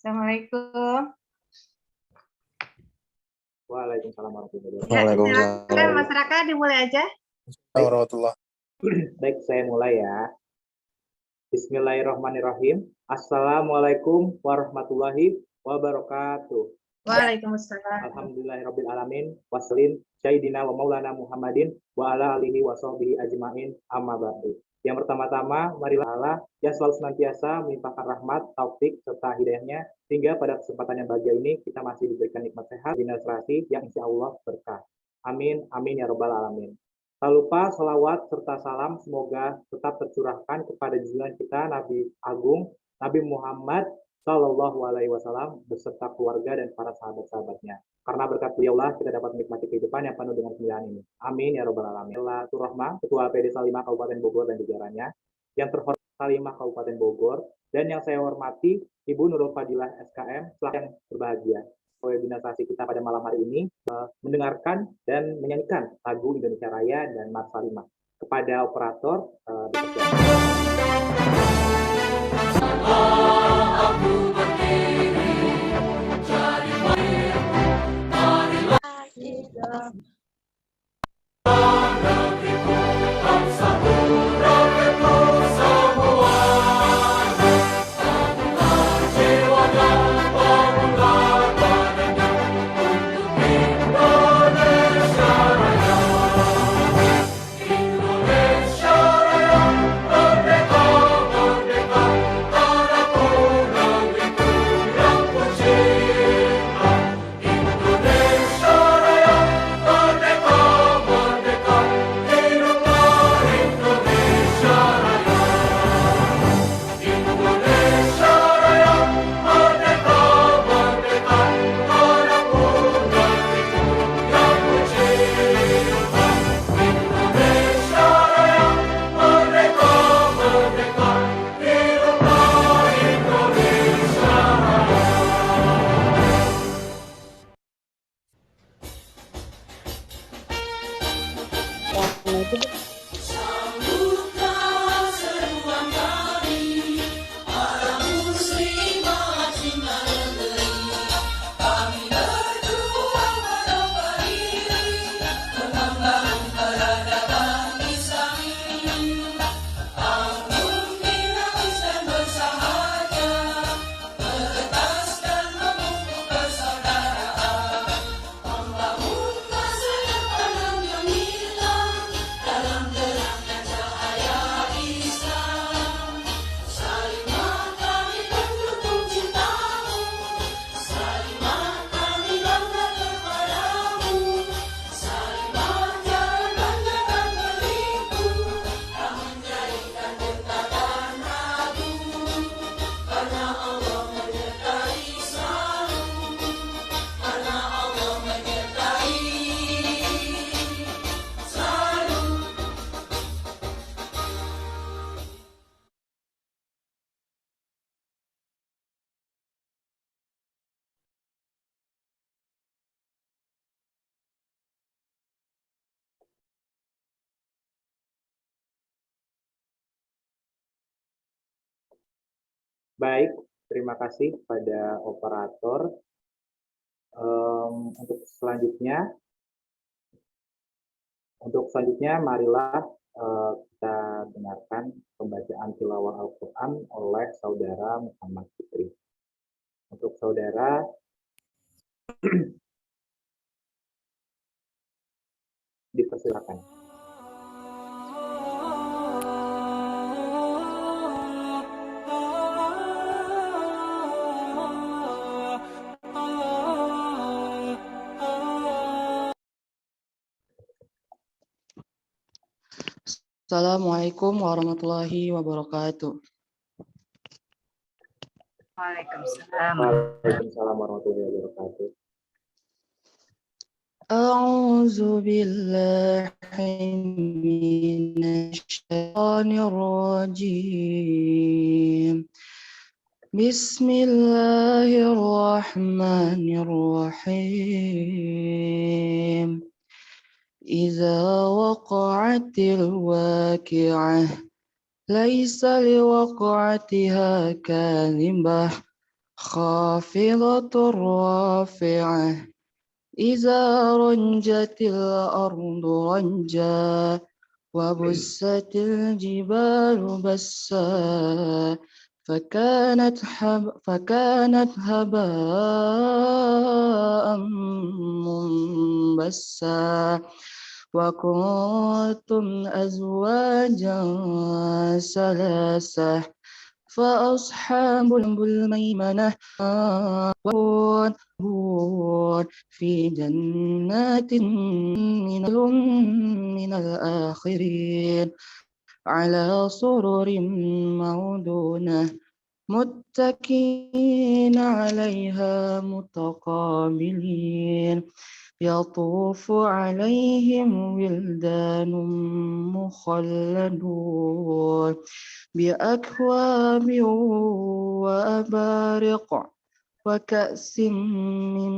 Assalamualaikum. Waalaikumsalam warahmatullahi Ya, wabarakatuh. silakan masyarakat dimulai aja. Warahmatullah. Baik, saya mulai ya. Bismillahirrahmanirrahim. Assalamualaikum warahmatullahi wabarakatuh. Waalaikumsalam. Alhamdulillahirabbil alamin. Wassalin sayyidina wa maulana Muhammadin wa ala alihi wa sahbihi ajmain, amma ba'du. Yang pertama-tama, marilah Allah yang selalu senantiasa melimpahkan rahmat, taufik, serta hidayahnya, sehingga pada kesempatan yang bahagia ini kita masih diberikan nikmat sehat, generasi yang insya Allah berkah. Amin, amin ya robbal alamin. Tak lupa salawat serta salam semoga tetap tercurahkan kepada junjungan kita Nabi Agung, Nabi Muhammad Sallallahu Alaihi Wasallam beserta keluarga dan para sahabat-sahabatnya. Karena berkat beliaulah kita dapat menikmati kehidupan yang penuh dengan kemuliaan ini. Amin ya robbal alamin. Rahma, Ketua PD Salimah Kabupaten Bogor dan jajarannya, yang terhormat Salimah Kabupaten Bogor, dan yang saya hormati Ibu Nurul Fadilah SKM, yang berbahagia. Organisasi kita pada malam hari ini mendengarkan dan menyanyikan lagu Indonesia Raya dan Mars Salimah. Kepada operator Baik, terima kasih pada operator. Untuk selanjutnya, marilah kita dengarkan pembacaan tilawah Al-Quran oleh Saudara Muhammad Fitri. Untuk saudara, dipersilakan. Assalamualaikum warahmatullahi wabarakatuh. Waalaikumsalam. Waalaikumsalam warahmatullahi wabarakatuh. A'udzu billahi minasy syaithanir rajim. Bismillahirrahmanirrahim. Iza waqa'atil waqi'ah laisa liwaqa'atiha kadhibah خافضة رافعة إذا رجت الأرض رجا وبست الجبال بسا فكانت هباء منبسا وكنتم أزواجا ثلاثة فأصحاب الميمنة هون في جنات من الآخرين على سرر موضونة متكئين عليها متقابلين يطوف عليهم ولدان مخلدون بأكواب وأبارق وكأس من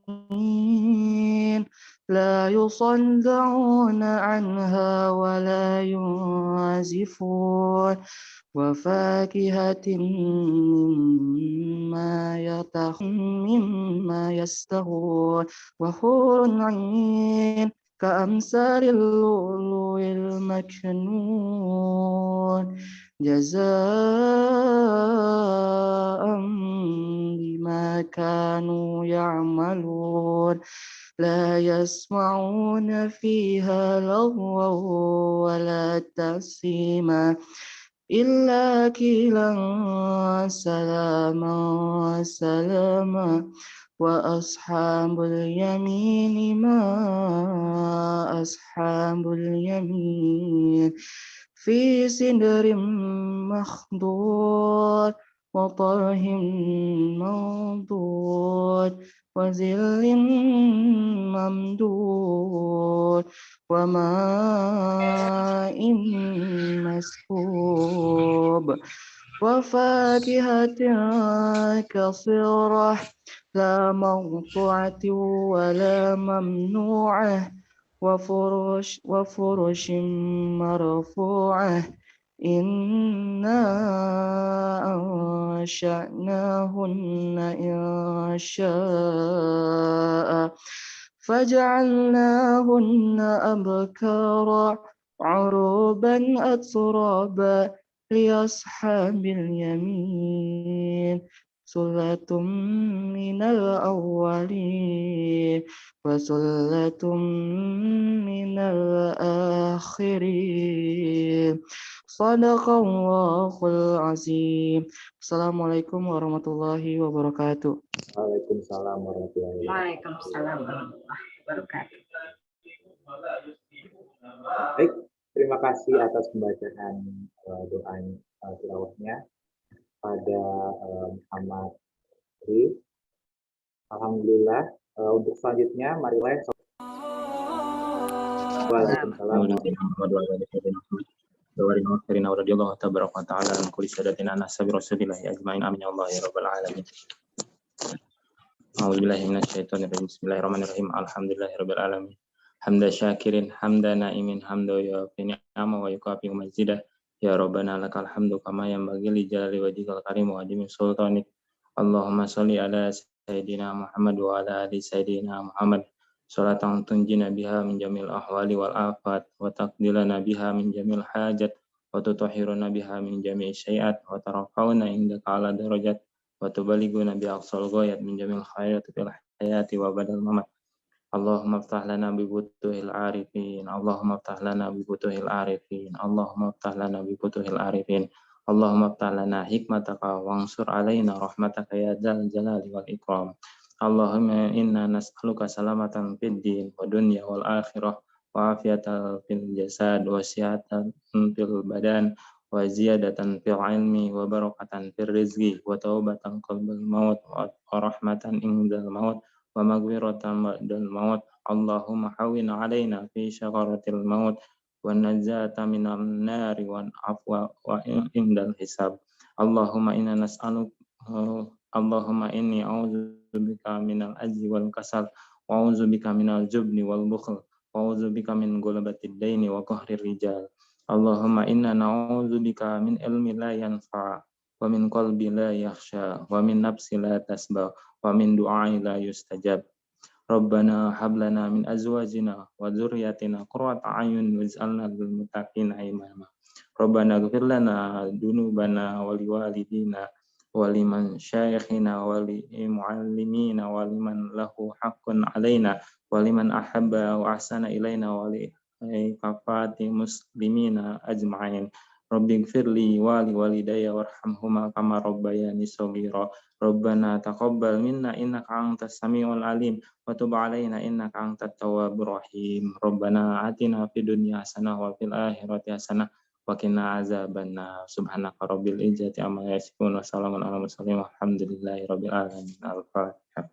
معين لا يصدعون عنها ولا ينزفون وفاكهة مما يستهون وحور عين كأمثال اللؤلؤ المكنون جزاء بما كانوا يعملون لا يسمعون فيها لغوا ولا تأثيما إلا قيلا سلاما سلاما وأصحاب اليمين ما أصحاب اليمين في سدر مخضود وطلح منضود وظل ممدود وماء مسكوب وفاكهة كثيرة لا مقطوعة ولا ممنوعة وفرش مرفوعة إنا أنشأناهن إنشاء فجعلناهن أبكارا عربا أترابا لأصحاب اليمين ثلة من الأولين وثلة من الآخرين صدق الله العظيم. Assalamualaikum warahmatullahi wabarakatuh. Waalaikumsalam warahmatullahi wabarakatuh. Waalaikumsalam warahmatullahi wabarakatuh. Baik, terima kasih atas pembacaan doa tilawahnya pada Muhammad Ri. Alhamdulillah. Untuk selanjutnya, marilah. Waalaikumsalam. Bismillahirrahmanirrahim. Alhamdulillahirabbil alamin. Hamda syakirin, hamda naimin, hamda yuafi ni'ama wa yukafi mazidah. Ya Rabbana lakal hamdu kama yanbaghi li jalali wajhikal karim wa adimi sultanik. Allahumma sholli ala sayyidina Muhammad wa ala ali sayyidina Muhammad. Salatan tunjina biha min jamil ahwali wal afat wa taqdilana biha min jamil hajat wa tutahhiruna biha min jami'i syai'at wa tarafa'una indaka ala darajat wa tubaliguna bi aqsal ghayat min jamil khairat fil hayati wa badal mamat. Allahumma aftah lana bi butuhil arifin. Allahumma aftah lana bi butuhil arifin. Allahumma aftah lana bi butuhil arifin. Allahumma aftah lana hikmataka wansur alaina rahmataka ya dzal jalali wal ikram. Allahumma inna nas'aluka salamatan fid din wa dunya wal akhirah wa afiyatan fil jasad wa sihatan fil badan wa ziyadatan fil ilmi wa barakatan fil rizqi wa taubatan qabla maut wa rahmatan indal maut wa maghfiratan ba'dal maut. Allahumma hawwin 'alaina fi syagaratil maut wa najata minan nari wa afwa wa indal hisab. Allahumma inna nas'aluka Allahumma inni a'udzubika minal ajzi wal kasal wa a'udzubika minal jubni wal bukhl wa a'udzubika min ghalabatid daini wa qahrir rijal. Allahumma inna na'udzubika min ilmi la yanfa' wa min qalbi la yakhsha, wa min nafsi la tasba, wa min du'ai la yustajab. Rabbana hab lana min azwajina wa dzurriyyatina qurrata a'yun waj'alna lil muttaqina imama. Rabbana ighfir lana dzunubana wa liwalidina wa liman syayikhina wa li muallimina wa liman lahu haqqun alaina wa liman ahabba wa ahsana ilaina wa li kafati muslimina ajma'in. Rabbi ighfirli wa li walidayya warhamhuma kama rabbayani shaghira. Rabbana taqabbal minna innaka antas samiul alim wa tub alaina innaka antat tawwabur rahim. Rabbana atina fid dunya hasanah wa fil akhirati hasanah wa qina azabannar. Subhanaka rabbil izzati amma yasifun wa salamun alal mursalin walhamdulillahi rabbil alamin. Al-Fatihah.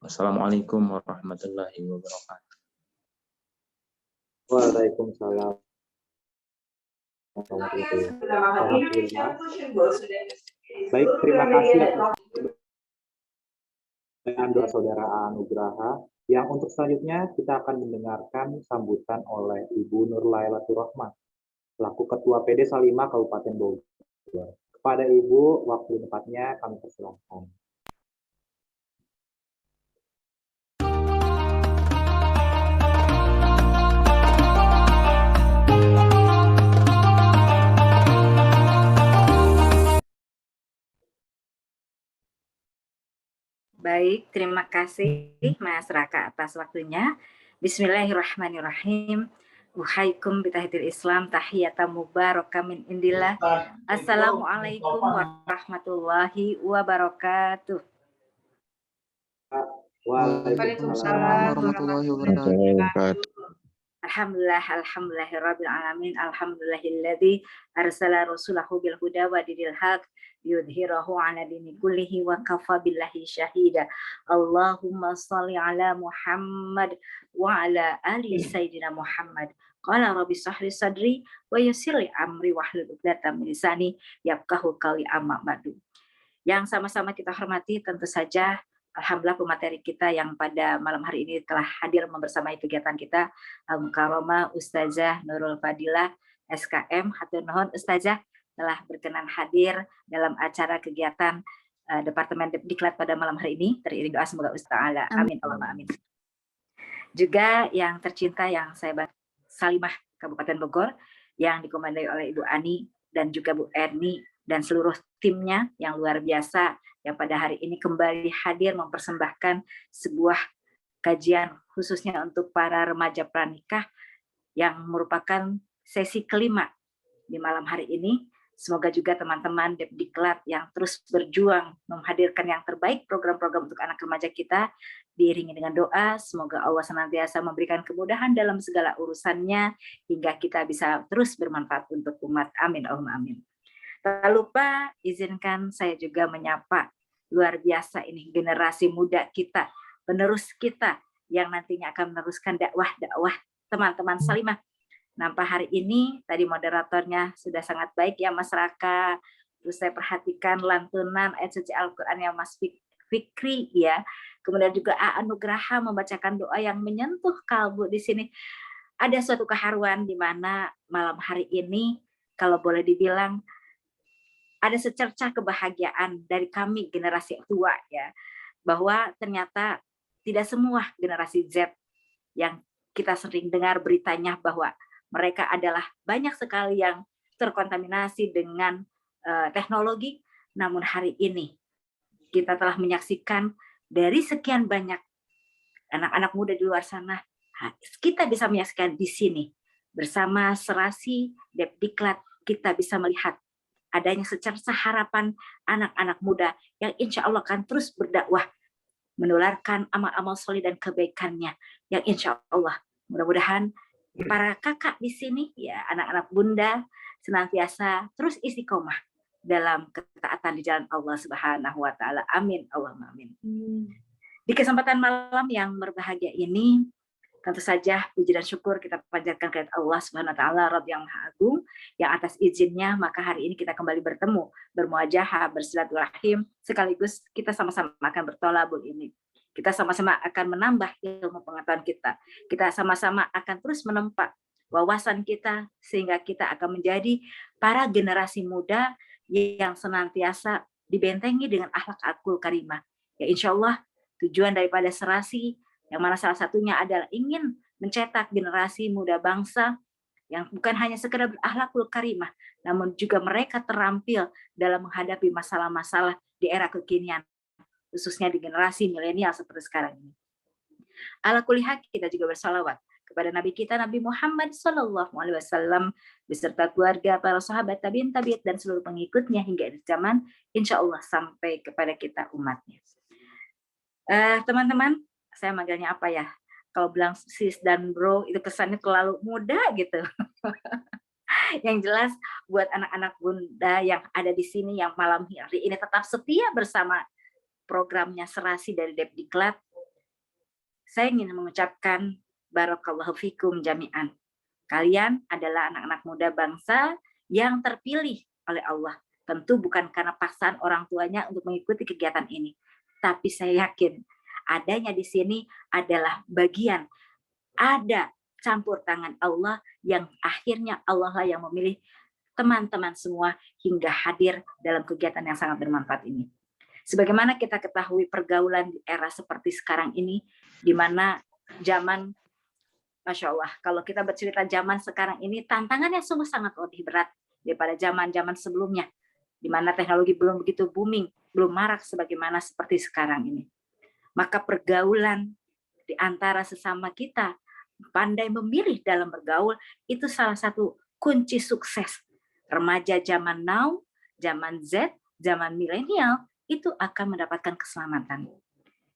Wassalamualaikum warahmatullahi wabarakatuh. Waalaikumsalam warahmatullahi wabarakatuh. Baik, terima kasih dengan doa saudara Anugraha. Yang untuk selanjutnya kita akan mendengarkan sambutan oleh Ibu Nur Lailatul Rahman, selaku Ketua PD Salimah Kabupaten Bogor. Kepada Ibu, waktu tempatnya kami persilahkan. Baik, terima kasih Mas Raka atas waktunya. Bismillahirrahmanirrahim. Uhaikum bitahiyatil Islam tahiyatan mubarakah min indillah. Assalamualaikum warahmatullahi wabarakatuh. Waalaikumsalam warahmatullahi wabarakatuh. Alhamdulillahirabbil alamin. Alhamdulillahilladzi arsala rasulahu bil huda wa dinil haq yudhhirahu 'ala dini kullihi wa kafa billahi syahida. Allahumma shalli 'ala Muhammad wa 'ala ali sayyidina Muhammad. Qala rabbi shrah sadri wa yassir li amri wahlul 'uqdatam min lisani yafqahu qawli amma ba'du. Yang sama-sama kita hormati tentu saja alhamdulillah pemateri kita yang pada malam hari ini telah hadir membersamai kegiatan kita, Al-Mukarramah Ustazah Nurul Fadilah SKM. Hatur nuhun Ustazah telah berkenan hadir dalam acara kegiatan Departemen Diklat pada malam hari ini. Teriring doa semoga Ustaz Allah. Amin Allahumma amin. Juga yang tercinta yang saya Salimah Kabupaten Bogor yang dikomandoi oleh Ibu Ani dan juga Bu Erni dan seluruh timnya yang luar biasa yang pada hari ini kembali hadir mempersembahkan sebuah kajian khususnya untuk para remaja pranikah yang merupakan sesi kelima di malam hari ini. Semoga juga teman-teman Depdiklat yang terus berjuang menghadirkan yang terbaik program-program untuk anak remaja kita diiringi dengan doa. Semoga Allah senantiasa memberikan kemudahan dalam segala urusannya hingga kita bisa terus bermanfaat untuk umat. Amin Allahumma amin. Tak lupa izinkan saya juga menyapa luar biasa ini generasi muda kita, penerus kita yang nantinya akan meneruskan dakwah teman-teman Salimah. Nampak hari ini tadi moderatornya sudah sangat baik ya Mas Raka. Terus saya perhatikan lantunan ayat suci Al-Qur'an yang Mas Fikri ya. Kemudian juga A. Anugraha membacakan doa yang menyentuh kalbu di sini. Ada suatu keharuan di mana malam hari ini kalau boleh dibilang ada secercah kebahagiaan dari kami generasi tua ya, bahwa ternyata tidak semua generasi Z yang kita sering dengar beritanya bahwa mereka adalah banyak sekali yang terkontaminasi dengan teknologi, namun hari ini kita telah menyaksikan dari sekian banyak anak-anak muda di luar sana, kita bisa menyaksikan di sini bersama Serasi Depdiklat kita bisa melihat adanya secercah harapan anak-anak muda yang insya Allah akan terus berdakwah, menularkan amal-amal soleh dan kebaikannya, yang insya Allah mudah-mudahan para kakak di sini, ya anak-anak bunda senantiasa terus istiqomah dalam ketaatan di jalan Allah Subhanahu Wa Taala. Amin Allahumma amin. Di kesempatan malam yang berbahagia ini, tentu saja puji dan syukur kita panjatkan kepada Allah Subhanahu Wa Taala Rabb yang Maha Agung, yang atas izinnya maka hari ini kita kembali bertemu, bermuajahah, bersilaturahim, sekaligus kita sama-sama akan bertolabul ini. Kita sama-sama akan menambah ilmu pengetahuan kita. Kita sama-sama akan terus menempa wawasan kita sehingga kita akan menjadi para generasi muda yang senantiasa dibentengi dengan akhlak karimah. Ya insya Allah tujuan daripada serasi yang mana salah satunya adalah ingin mencetak generasi muda bangsa yang bukan hanya sekedar berakhlakul karimah, namun juga mereka terampil dalam menghadapi masalah-masalah di era kekinian, khususnya di generasi milenial seperti sekarang ini. Ala kulli hal kita juga bersalawat kepada Nabi kita Nabi Muhammad SAW beserta keluarga, para sahabat, tabiin, dan seluruh pengikutnya hingga akhir zaman, insya Allah sampai kepada kita umatnya. Teman-teman, saya manggilnya apa ya? Kalau bilang sis dan bro itu kesannya terlalu muda gitu. Yang jelas buat anak-anak bunda yang ada di sini yang malam hari ini tetap setia bersama programnya Serasi dari Depdiklat, saya ingin mengucapkan barakallahu fikum jami'an. Kalian adalah anak-anak muda bangsa yang terpilih oleh Allah. Tentu bukan karena paksaan orang tuanya untuk mengikuti kegiatan ini, tapi saya yakin adanya di sini adalah bagian, ada campur tangan Allah yang akhirnya Allah lah yang memilih teman-teman semua hingga hadir dalam kegiatan yang sangat bermanfaat ini. Sebagaimana kita ketahui pergaulan di era seperti sekarang ini, di mana zaman, Masya Allah, kalau kita bercerita zaman sekarang ini, tantangannya sungguh sangat lebih berat daripada zaman-zaman sebelumnya, di mana teknologi belum begitu booming, belum marak sebagaimana seperti sekarang ini. Maka pergaulan di antara sesama kita, pandai memilih dalam bergaul, itu salah satu kunci sukses. Remaja zaman now, zaman Z, zaman milenial, itu akan mendapatkan keselamatan.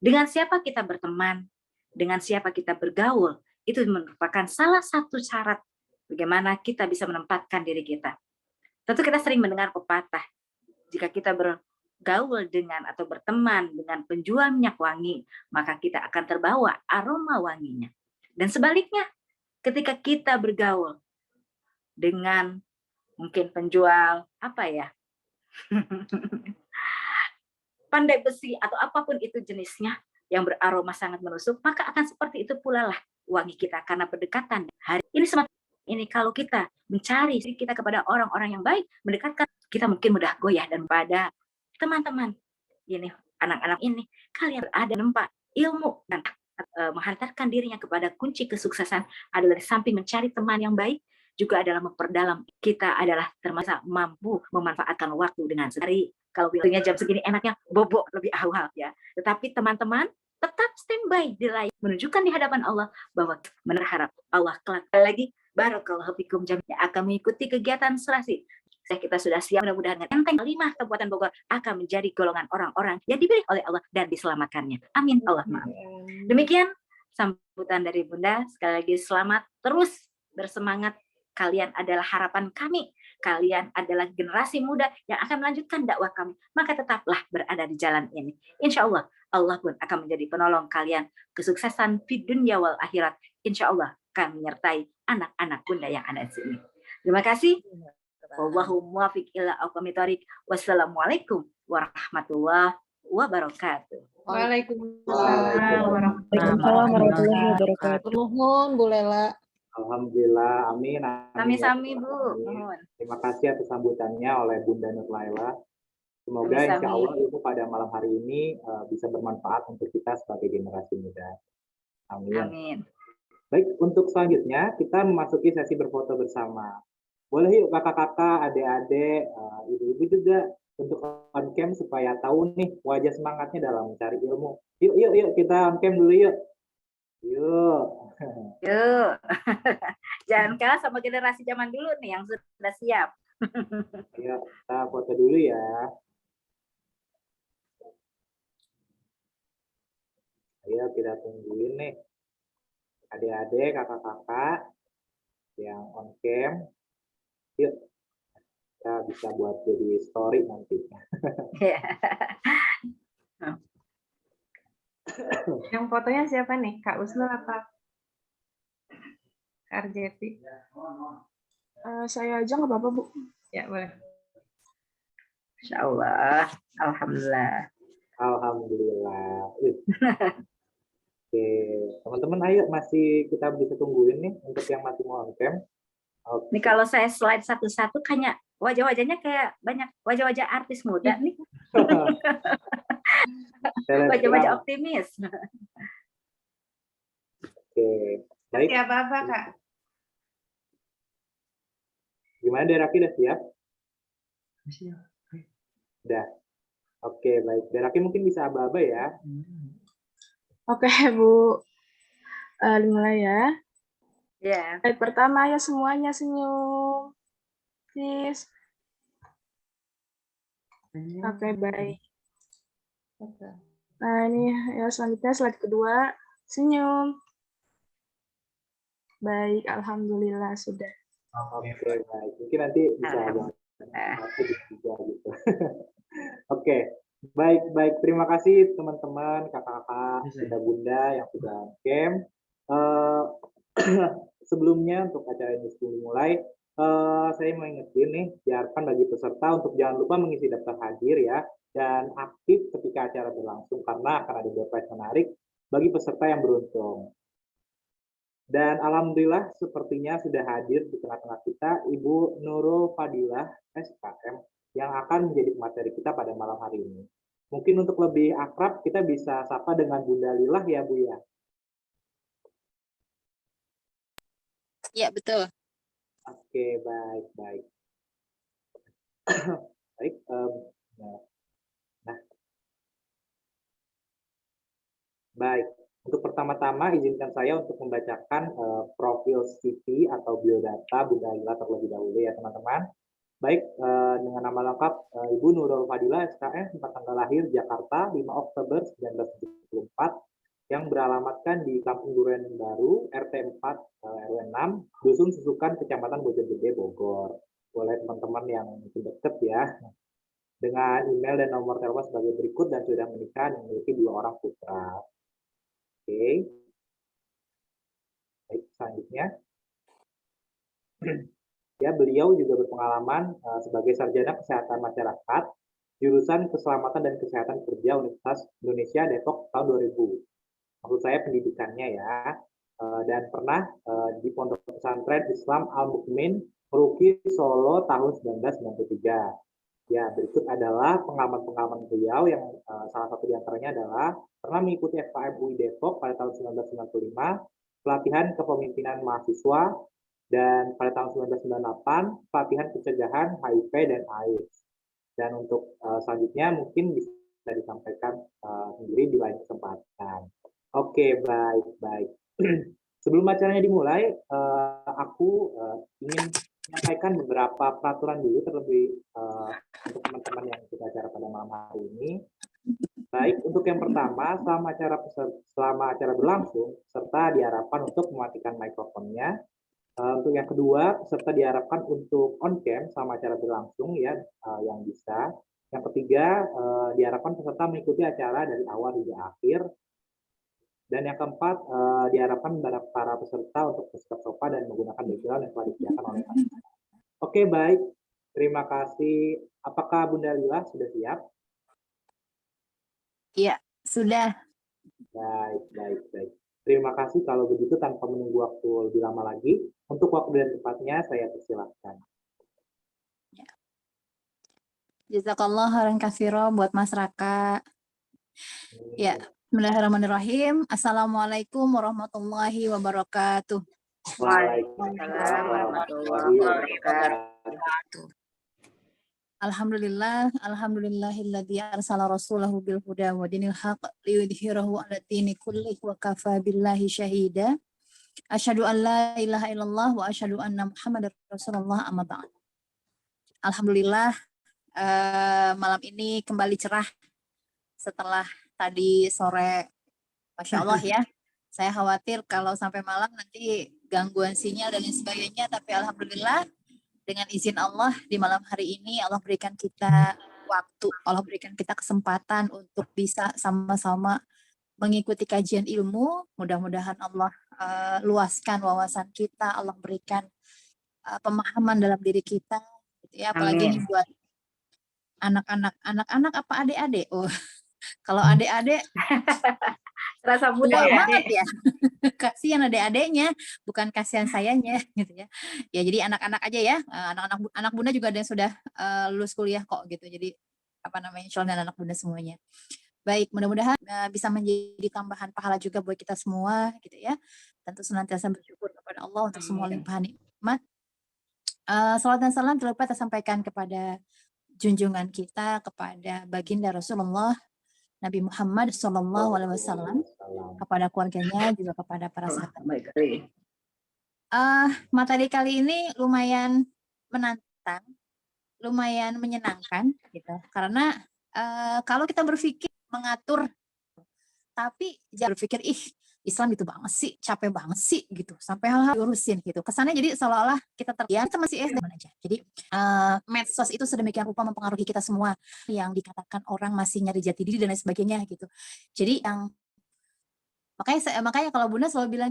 Dengan siapa kita berteman, dengan siapa kita bergaul, itu merupakan salah satu syarat bagaimana kita bisa menempatkan diri kita. Tentu kita sering mendengar pepatah, jika kita bergaul dengan atau berteman dengan penjual minyak wangi, maka kita akan terbawa aroma wanginya. Dan sebaliknya, ketika kita bergaul dengan mungkin penjual apa ya, pandai besi atau apapun itu jenisnya yang beraroma sangat menusuk, maka akan seperti itu pula lah wangi kita karena berdekatan. Hari ini semacam ini kalau kita mencari diri kita kepada orang-orang yang baik, mendekatkan, kita mungkin mudah goyah. Dan pada teman-teman ini, anak-anak ini, kalian ada nempat ilmu dan menghantarkan dirinya kepada kunci kesuksesan adalah di samping mencari teman yang baik, juga adalah memperdalam. Kita adalah termasuk mampu memanfaatkan waktu dengan sehari. Kalau waktunya jam segini enaknya bobok lebih awal ya. Tetapi teman-teman tetap standby di layar, menunjukkan di hadapan Allah bahwa berharap Allah kelak lagi barakallahu fikum jami'an akan mengikuti kegiatan serasi. Kita sudah siap, mudah-mudahan enteng 5 Kabupaten Bogor akan menjadi golongan orang-orang yang dipilih oleh Allah dan diselamatkannya. Amin. Allah maaf. Demikian sambutan dari Bunda. Sekali lagi selamat, terus bersemangat. Kalian adalah harapan kami. Kalian adalah generasi muda yang akan melanjutkan dakwah kami. Maka tetaplah berada di jalan ini. Insya Allah, Allah pun akan menjadi penolong kalian. Kesuksesan di dunia wal akhirat, insya Allah akan menyertai anak-anak Bunda yang ada di sini. Terima kasih. Wallahu muwaffiq ila aqwamit thoriq. Wassalamualaikum warahmatullahi wabarakatuh. Waalaikumsalam warahmatullahi wabarakatuh. Nuhun Bu Lela. Alhamdulillah, amin. Sami-sami Bu. Terima kasih atas sambutannya oleh Bunda Nur Laila. Semoga insya Allah ilmu pada malam hari ini bisa bermanfaat untuk kita sebagai generasi muda. Amin. Amin. Baik, untuk selanjutnya kita memasuki sesi berfoto bersama. Boleh yuk kakak-kakak, adik-adik, ibu-ibu juga untuk on cam supaya tahu nih wajah semangatnya dalam mencari ilmu. Yuk kita on cam dulu yuk. Yuk. Jangan kalah sama generasi zaman dulu nih yang sudah siap. Ayo kita foto dulu ya. Ayo kita tungguin nih. Adik-adik, kakak-kakak yang on cam. Yuk. Kita bisa buat jadi story nanti. Yang fotonya siapa nih? Kak Usnul apa Kak Arjeti? Saya aja nggak apa-apa, Bu. Ya, boleh. Insya Allah. Alhamdulillah. Alhamdulillah. Oke, teman-teman ayo masih kita bisa tungguin nih untuk yang masih mau on cam. Ini kalau saya slide satu-satu kayaknya Wajah-wajahnya kayak banyak wajah-wajah artis muda nih. Wajah-wajah optimis. Oke, baik. Siapa apa Kak? Gimana Deraki, udah siap? Udah. Oke, baik. Deraki mungkin bisa aba-aba ya. Oke, Bu. Dimulai ya. Ya. Baik, pertama ya semuanya senyum. Please. Oke, baik. Nah, ini ya selanjutnya slide kedua. Senyum. Baik, alhamdulillah sudah. Oke, baik. Mungkin nanti bisa juga gitu. Oke, baik. Terima kasih teman-teman, kakak-kakak, bunda-bunda yang sudah camp. Sebelumnya untuk acara ini sebelum dimulai, saya mau ingetin nih, diharapkan bagi peserta untuk jangan lupa mengisi daftar hadir ya, dan aktif ketika acara berlangsung karena akan ada door prize menarik bagi peserta yang beruntung. Dan alhamdulillah sepertinya sudah hadir di tengah-tengah kita Ibu Nurul Fadilah SKM yang akan menjadi materi kita pada malam hari ini. Mungkin untuk lebih akrab kita bisa sapa dengan Bunda Lilah ya Bu ya. Ya, betul. Oke, baik. Baik. Baik. Untuk pertama-tama izinkan saya untuk membacakan profil CV atau biodata Bunda Lila terlebih dahulu ya teman-teman. Baik, dengan nama lengkap Ibu Nurul Fadilah SKM, tempat tanggal lahir Jakarta 5 Oktober 1974 yang beralamatkan di Kampung Duren Baru, RT 4 RW 6, Dusun Susukan, Kecamatan Bojonggede, Bogor. Boleh teman-teman yang dekat ya. Dengan email dan nomor telepon sebagai berikut dan sudah menikah dan memiliki 2 orang putra. Oke. Baik, selanjutnya. Ya, beliau juga berpengalaman sebagai sarjana kesehatan masyarakat, jurusan keselamatan dan kesehatan kerja Universitas Indonesia Depok tahun 2000. Maksud saya pendidikannya ya. Dan pernah di Pondok Pesantren Islam Al-Mukmin, Meruki, Solo tahun 1993. Ya, berikut adalah pengalaman-pengalaman beliau yang salah satu diantaranya adalah pernah mengikuti FKM UI Depok pada tahun 1995, pelatihan kepemimpinan mahasiswa, dan pada tahun 1998, pelatihan pencegahan HIV dan AIDS. Dan untuk selanjutnya mungkin bisa disampaikan sendiri di lain kesempatan. Oke, baik. Sebelum acaranya dimulai, aku ingin menyampaikan beberapa peraturan dulu terlebih untuk teman-teman yang ikut acara pada malam hari ini. Baik, untuk yang pertama, selama acara berlangsung, peserta diharapkan untuk mematikan mikrofonnya. Untuk yang kedua, peserta diharapkan untuk on cam selama acara berlangsung ya, yang bisa. Yang ketiga, diharapkan peserta mengikuti acara dari awal hingga akhir. Dan yang keempat, diharapkan para peserta untuk bersikap sopan dan menggunakan background yang telah disediakan oleh panitia. Oke, baik. Terima kasih. Apakah Bunda Lila sudah siap? Iya, sudah. Baik. Terima kasih. Kalau begitu, tanpa menunggu waktu lebih lama lagi, untuk waktu dan tempatnya saya persilahkan. Jazakallah khairan katsira buat Mas Raka. Ya, bismillahirrahmanirrahim. Assalamualaikum warahmatullahi wabarakatuh. Waalaikumsalam warahmatullahi wabarakatuh. Alhamdulillahilladzi arsala rasulahu bil huda wa dinil haqq liyudhhirahu 'ala dini kullih wa kafa billahi syahida. Asyhadu an la ilaha illallah wa asyhadu anna Muhammadar Rasulullah amma ba'd. Alhamdulillah malam ini kembali cerah setelah tadi sore. Masya Allah ya. Saya khawatir kalau sampai malam nanti gangguan sinyal dan lain sebagainya, tapi alhamdulillah dengan izin Allah di malam hari ini Allah berikan kita waktu, Allah berikan kita kesempatan untuk bisa sama-sama mengikuti kajian ilmu. Mudah-mudahan Allah luaskan wawasan kita, Allah berikan pemahaman dalam diri kita, gitu ya. Apalagi ini buat anak-anak apa adik-adik? Oh, kalau adik-adik Terasa Tua muda ya. banget ya. Kasihan adik-adiknya, bukan kasihan sayanya gitu ya. Ya jadi anak-anak aja ya, anak bunda juga ada yang sudah lulus kuliah kok gitu. Jadi apa namanya, insya Allah anak bunda semuanya. Baik, mudah-mudahan bisa menjadi tambahan pahala juga buat kita semua gitu ya. Tentu senantiasa bersyukur kepada Allah untuk semua limpahan nikmat. Salawat dan salam terlupa tersampaikan kepada junjungan kita, kepada baginda Rasulullah Nabi Muhammad SAW, kepada keluarganya, juga kepada para sahabat. Materi kali ini lumayan menantang, lumayan menyenangkan gitu. Karena kalau kita berpikir mengatur, tapi jangan berpikir Islam gitu banget sih, capek banget sih gitu, sampai hal-hal diurusin gitu. Kesannya jadi seolah-olah kita kita masih SD aja. Jadi medsos itu sedemikian rupa mempengaruhi kita semua, yang dikatakan orang masih nyari jati diri dan lain sebagainya gitu. Jadi yang makanya kalau Bunda selalu bilang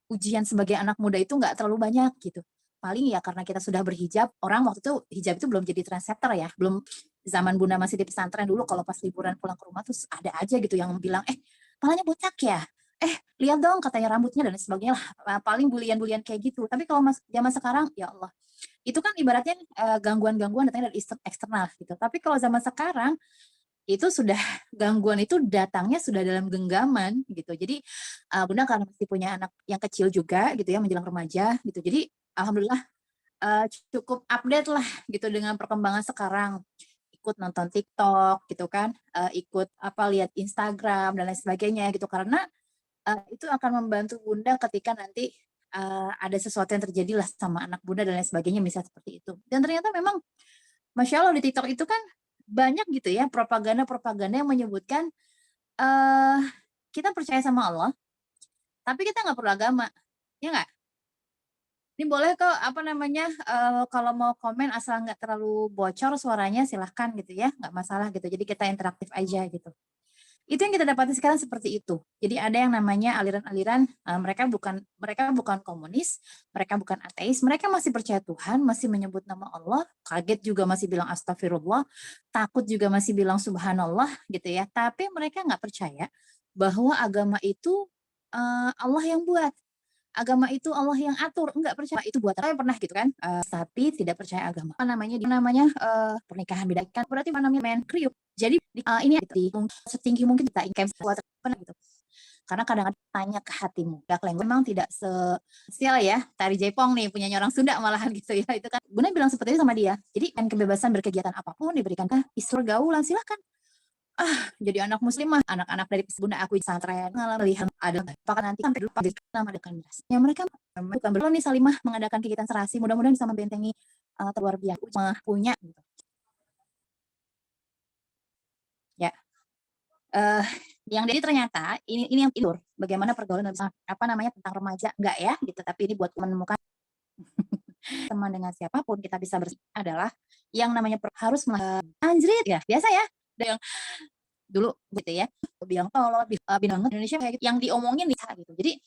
ujian sebagai anak muda itu nggak terlalu banyak gitu. Paling ya karena kita sudah berhijab, orang waktu itu hijab itu belum jadi trendsetter ya, belum zaman Bunda masih di pesantren dulu, kalau pas liburan pulang ke rumah terus ada aja gitu yang bilang, palanya botak ya, lihat dong katanya rambutnya dan sebagainya lah, paling bulian-bulian kayak gitu. Tapi kalau zaman sekarang, ya Allah, itu kan ibaratnya gangguan-gangguan datangnya dari eksternal gitu. Tapi kalau zaman sekarang itu sudah gangguan itu datangnya sudah dalam genggaman gitu. Jadi Bunda karena masih punya anak yang kecil juga gitu ya, menjelang remaja gitu. Jadi alhamdulillah cukup update lah gitu dengan perkembangan sekarang. Ikut nonton TikTok gitu kan, ikut lihat Instagram dan lain sebagainya gitu, karena itu akan membantu Bunda ketika nanti ada sesuatu yang terjadi lah sama anak Bunda dan lain sebagainya, misalnya seperti itu. Dan ternyata memang Masya Allah di TikTok itu kan banyak gitu ya propaganda-propaganda yang menyebutkan kita percaya sama Allah, tapi kita nggak perlu agama, ya nggak? Ini boleh kok kalau mau komen asal nggak terlalu bocor suaranya silahkan gitu ya, nggak masalah gitu. Jadi kita interaktif aja gitu. Itu yang kita dapati sekarang seperti itu. Jadi ada yang namanya aliran-aliran, mereka bukan komunis, mereka bukan ateis, mereka masih percaya Tuhan, masih menyebut nama Allah, kaget juga masih bilang astagfirullah, takut juga masih bilang subhanallah gitu ya. Tapi mereka nggak percaya bahwa agama itu Allah yang buat. Agama itu Allah yang atur, enggak percaya itu buat saya pernah gitu kan, tapi tidak percaya agama. Namanya pernikahan beda kan, berarti namanya main kriuk. Jadi ini setinggi mungkin kita ingin pernah gitu. Karena kadang-kadang tanya ke hatimu, memang tidak sesial ya, tari Jaipong nih punya orang Sunda malahan gitu ya, itu kan Bunda bilang seperti itu sama dia. Jadi kan kebebasan berkegiatan apapun diberikan Isra gaulan, silakan. Jadi anak muslimah, anak-anak dari Bunda aku di pesantren melihat ada apakah nanti sampai dulu nama dekan beras. Yang mereka bukan belum nih Salimah mengadakan kegiatan serasi, mudah-mudahan bisa membentengi luar biasa punya gitu. Ya. Yang jadi ternyata ini yang tidur. Bagaimana pergaulan tentang remaja enggak ya gitu, tapi ini buat menemukan teman dengan siapapun kita bisa bersih adalah yang namanya harus anjrit ya, biasa ya. Yang dulu gitu ya, bilang tolol, bilang Indonesia kayak gitu, yang diomongin bisa gitu. Jadi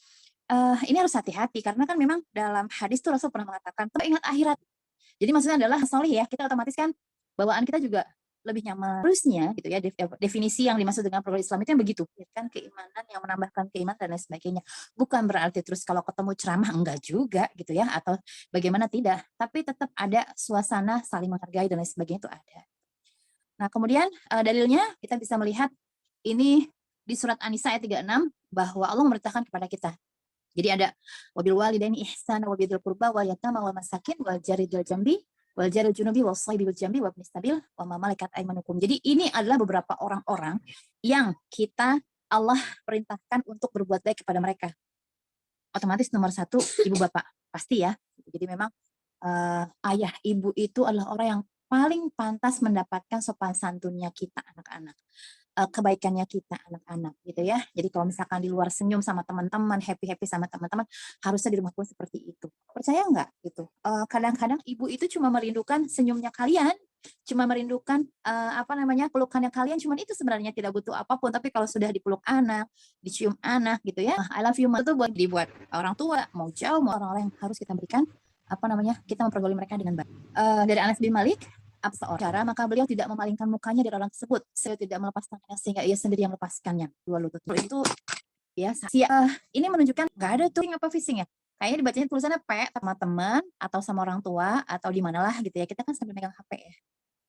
ini harus hati-hati karena kan memang dalam hadis tuh Rasul pernah mengatakan ingat akhirat. Jadi maksudnya adalah solih ya, kita otomatis kan bawaan kita juga lebih nyaman. Terusnya gitu ya, definisi yang dimaksud dengan pergaulan Islam itu yang begitu, kan keimanan yang menambahkan keimanan dan lain sebagainya. Bukan berarti terus kalau ketemu ceramah enggak juga gitu ya, atau bagaimana tidak, tapi tetap ada suasana saling menghargai dan lain sebagainya itu ada. Nah, kemudian dalilnya kita bisa melihat ini di surat An-Nisa ayat 36 bahwa Allah memerintahkan kepada kita. Jadi ada wabil walidaini ihsana wa bidzil qurba wal yatama wal masakin wal jari dzil jambi wal jari junubi was sahibil jambi wa ibnis sabil wa ma malakat aymanukum. Jadi ini adalah beberapa orang-orang yang Allah perintahkan untuk berbuat baik kepada mereka. Otomatis nomor 1 ibu bapak, pasti ya. Jadi memang ayah ibu itu adalah orang yang paling pantas mendapatkan sopan santunnya kita anak-anak, kebaikannya kita anak-anak gitu ya. Jadi kalau misalkan di luar senyum sama teman-teman, happy sama teman-teman, harusnya di rumah pun seperti itu. Percaya nggak gitu? Kadang-kadang ibu itu cuma merindukan senyumnya kalian, cuma merindukan pelukannya kalian, cuman itu sebenarnya tidak butuh apapun. Tapi kalau sudah dipeluk anak, dicium anak gitu ya, I love you itu buat orang tua, mau jauh mau orang lain, harus kita berikan kita mempergauli mereka dengan baik. Dari Anas bin Malik, cara maka beliau tidak memalingkan mukanya dari orang tersebut, saya tidak melepas tangannya sehingga ia sendiri yang melepaskannya. Dua lutut itu ya. Ini menunjukkan nggak ada tuh apa phishing ya. Kayaknya dibacanya tulisannya P sama teman atau sama orang tua atau di manalah gitu ya. Kita kan sambil megang HP ya.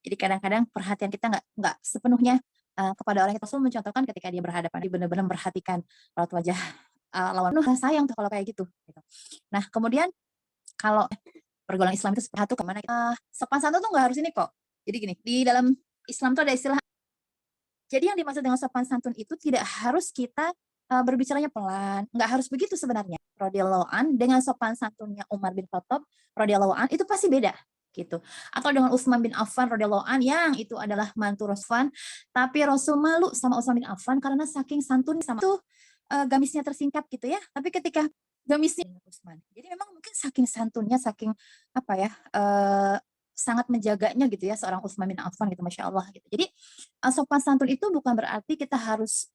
Jadi kadang-kadang perhatian kita nggak sepenuhnya kepada orang. Rasul mencontohkan ketika dia berhadapan, dia benar-benar memperhatikan raut wajah lawan. Sayang tuh kalau kayak gitu. Nah kemudian kalau pergaulan Islam itu satu kemana kita sopan santun tuh nggak harus ini kok. Jadi gini, di dalam Islam tuh ada istilah. Jadi yang dimaksud dengan sopan santun itu tidak harus kita berbicaranya pelan, nggak harus begitu sebenarnya. Radhiyallahu an dengan sopan santunnya Umar bin Khattab radhiyallahu an itu pasti beda gitu. Atau dengan Utsman bin Affan radhiyallahu an yang itu adalah mantu Rasul, tapi Rasul malu sama Utsman bin Affan karena saking santun sama itu gamisnya tersingkap gitu ya. Tapi ketika gamisnya Utsman. Jadi memang mungkin saking santunnya, saking apa ya, sangat menjaganya gitu ya seorang Utsman bin Affan gitu, Masya Allah gitu. Jadi sopan santun itu bukan berarti kita harus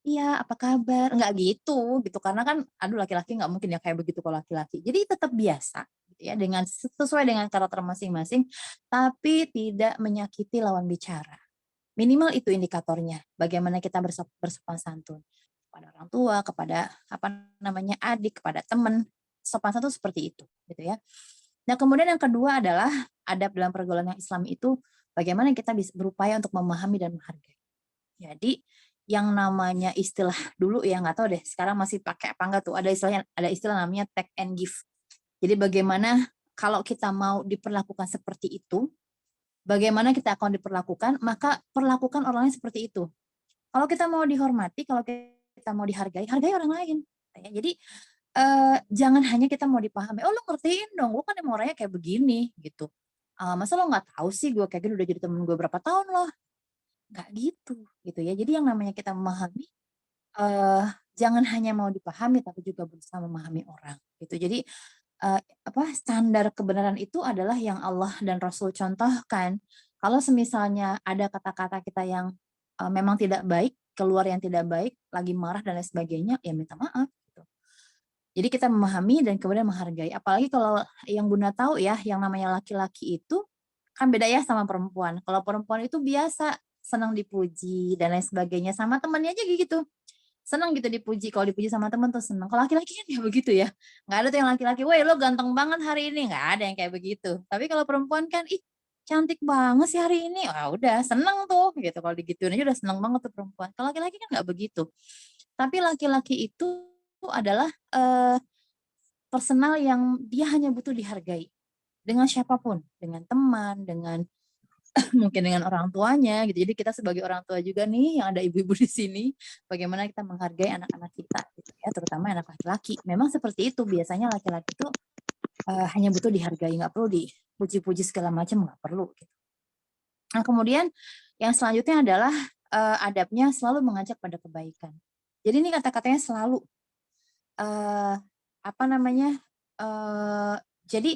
iya apa kabar, nggak gitu karena kan aduh laki-laki nggak mungkin ya kayak begitu kalau laki-laki. Jadi tetap biasa gitu ya dengan sesuai dengan karakter masing-masing tapi tidak menyakiti lawan bicara. Minimal itu indikatornya bagaimana kita bersopan santun kepada orang tua, kepada apa namanya adik, kepada teman. Sopan santun seperti itu gitu ya. Nah, kemudian yang kedua adalah adab dalam pergaulan yang Islam itu bagaimana kita bisa berupaya untuk memahami dan menghargai. Jadi yang namanya istilah dulu ya nggak tahu deh sekarang masih pakai apa enggak tuh ada istilah namanya take and give. Jadi bagaimana kalau kita mau diperlakukan seperti itu, bagaimana kita akan diperlakukan, maka perlakukan orang lain seperti itu. Kalau kita mau dihormati, kalau kita mau dihargai, hargai orang lain. Jadi jangan hanya kita mau dipahami, oh lu ngertiin dong, lu kan emang orangnya kayak begini gitu. Masa lo nggak tahu sih gue kayak gini udah jadi temen gue berapa tahun loh. Nggak gitu ya. Jadi yang namanya kita memahami, jangan hanya mau dipahami tapi juga berusaha memahami orang gitu. Jadi standar kebenaran itu adalah yang Allah dan Rasul contohkan. Kalau semisalnya ada kata-kata kita yang memang tidak baik, keluar yang tidak baik, lagi marah dan lain sebagainya, ya minta maaf. Jadi kita memahami dan kemudian menghargai. Apalagi kalau yang Bunda tahu ya, yang namanya laki-laki itu kan beda ya sama perempuan. Kalau perempuan itu biasa senang dipuji dan lain sebagainya sama temannya aja gitu. Senang gitu dipuji. Kalau dipuji sama teman tuh senang. Kalau laki-laki kan ya begitu ya. Nggak ada tuh yang laki-laki, "Woi, lo ganteng banget hari ini." Nggak ada yang kayak begitu. Tapi kalau perempuan kan, "Ih, cantik banget sih hari ini." Wah, udah seneng tuh gitu. Kalau digituin aja udah seneng banget tuh perempuan. Kalau laki-laki kan nggak begitu. Tapi laki-laki itu adalah personal yang dia hanya butuh dihargai dengan siapapun, dengan teman, dengan mungkin dengan orang tuanya gitu. Jadi kita sebagai orang tua juga nih yang ada ibu-ibu di sini, bagaimana kita menghargai anak-anak kita gitu ya, terutama anak laki-laki. Memang seperti itu biasanya laki-laki itu hanya butuh dihargai, nggak perlu dipuji-puji segala macam, nggak perlu gitu. Nah, kemudian yang selanjutnya adalah adabnya selalu mengajak pada kebaikan. Jadi ini kata-katanya selalu jadi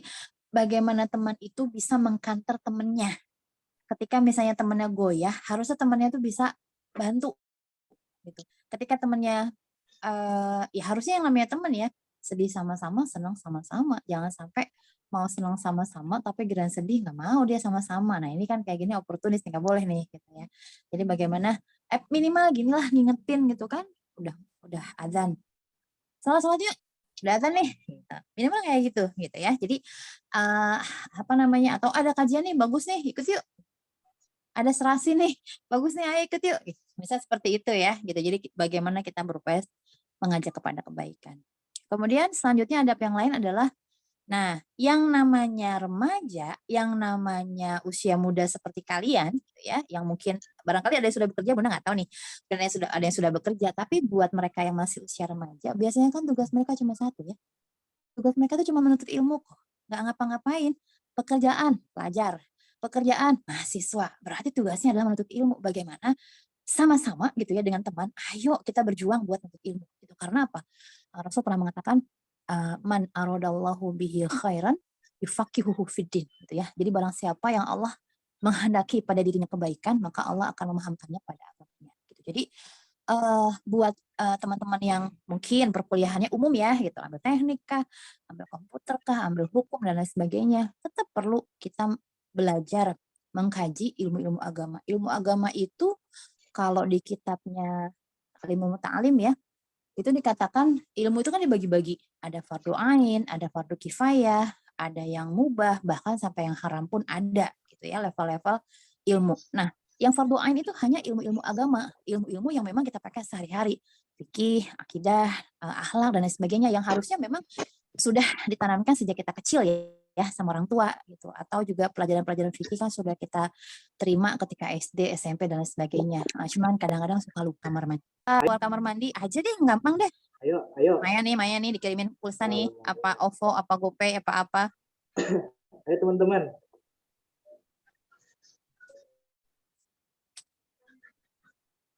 bagaimana teman itu bisa mengkanter temennya. Ketika misalnya temennya goyah, harusnya temennya itu bisa bantu. Gitu. Ketika temennya, ya harusnya yang namanya temen ya, sedih sama-sama, senang sama-sama. Jangan sampai mau senang sama-sama, tapi giliran sedih nggak mau dia sama-sama. Nah ini kan kayak gini oportunis, nggak boleh nih. Gitu ya. Jadi bagaimana, minimal ginilah ngingetin gitu kan, udah azan. Salat yuk, udah azan nih, minimal kayak gitu ya. Jadi atau ada kajian nih bagus nih ikut yuk, ada serasi nih bagus nih ayo ikut yuk, misal seperti itu ya gitu. Jadi bagaimana kita berupaya mengajak kepada kebaikan. Kemudian selanjutnya adab yang lain adalah yang namanya remaja, yang namanya usia muda seperti kalian gitu ya, yang mungkin barangkali ada yang sudah bekerja, Bunda nggak tahu nih, dan ada yang sudah bekerja, tapi buat mereka yang masih usia remaja, biasanya kan tugas mereka cuma satu ya. Tugas mereka tuh cuma menuntut ilmu kok, nggak ngapa-ngapain. Pekerjaan, pelajar. Pekerjaan, mahasiswa. Berarti tugasnya adalah menuntut ilmu. Bagaimana sama-sama gitu ya dengan teman, ayo kita berjuang buat menuntut ilmu. Gitu. Karena apa? Rasul pernah mengatakan, man aradallahu bihi khairan yufaqihuhu fiddin gitu ya. Jadi barang siapa yang Allah menghendaki pada dirinya kebaikan, maka Allah akan memahamkannya pada agamanya gitu. Jadi buat teman-teman yang mungkin perkuliahannya umum ya gitu, ambil teknik kah, ambil komputer kah, ambil hukum dan lain sebagainya, tetap perlu kita belajar mengkaji ilmu-ilmu agama. Ilmu agama itu kalau di kitabnya Alimul Muta'alim ya, itu dikatakan ilmu itu kan dibagi-bagi. Ada fardu ain, ada fardu kifayah, ada yang mubah, bahkan sampai yang haram pun ada gitu ya, level-level ilmu. Nah, yang fardu ain itu hanya ilmu-ilmu agama, ilmu-ilmu yang memang kita pakai sehari-hari, fikih, akidah, akhlak dan lain sebagainya yang harusnya memang sudah ditanamkan sejak kita kecil ya sama orang tua gitu, atau juga pelajaran-pelajaran fikih kan sudah kita terima ketika SD, SMP dan lain sebagainya. Nah, cuman kadang-kadang suka lupa kamar mandi aja deh, gampang deh. Ayo. Maya nih dikirimin pulsa nih, apa OVO, apa GoPay, apa. Ayo teman-teman.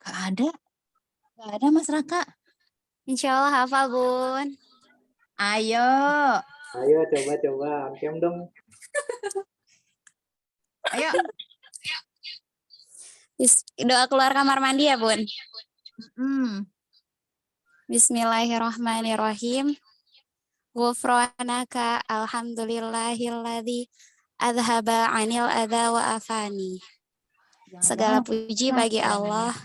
Gak ada Mas Raka. Insya Allah hafal, Bun. Ayo, Coba. Angkem dong. ayo. Doa keluar kamar mandi ya, Bun. Bismillahirrahmanirrahim. Ghufranaka alhamdulillahilladzi adhaba anil adha wa afani. Segala puji bagi Allah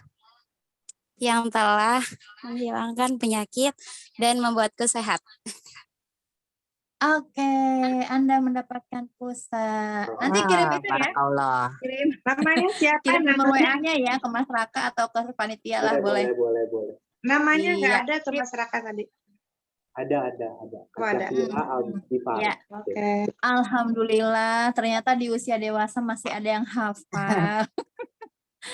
yang telah menghilangkan penyakit dan membuatku sehat. Oke, Anda mendapatkan pulsa. Nanti kirim itu ya. Allah. Kirim Namanya siapa? kirim nomor WA-nya ya ke Mas Raka atau ke panitia lah boleh. Boleh. Namanya nggak Iya. ada tuh masyarakat tadi. Ada. Oh, ada. Ya. Oke. Alhamdulillah, ternyata di usia dewasa masih ada yang hafal.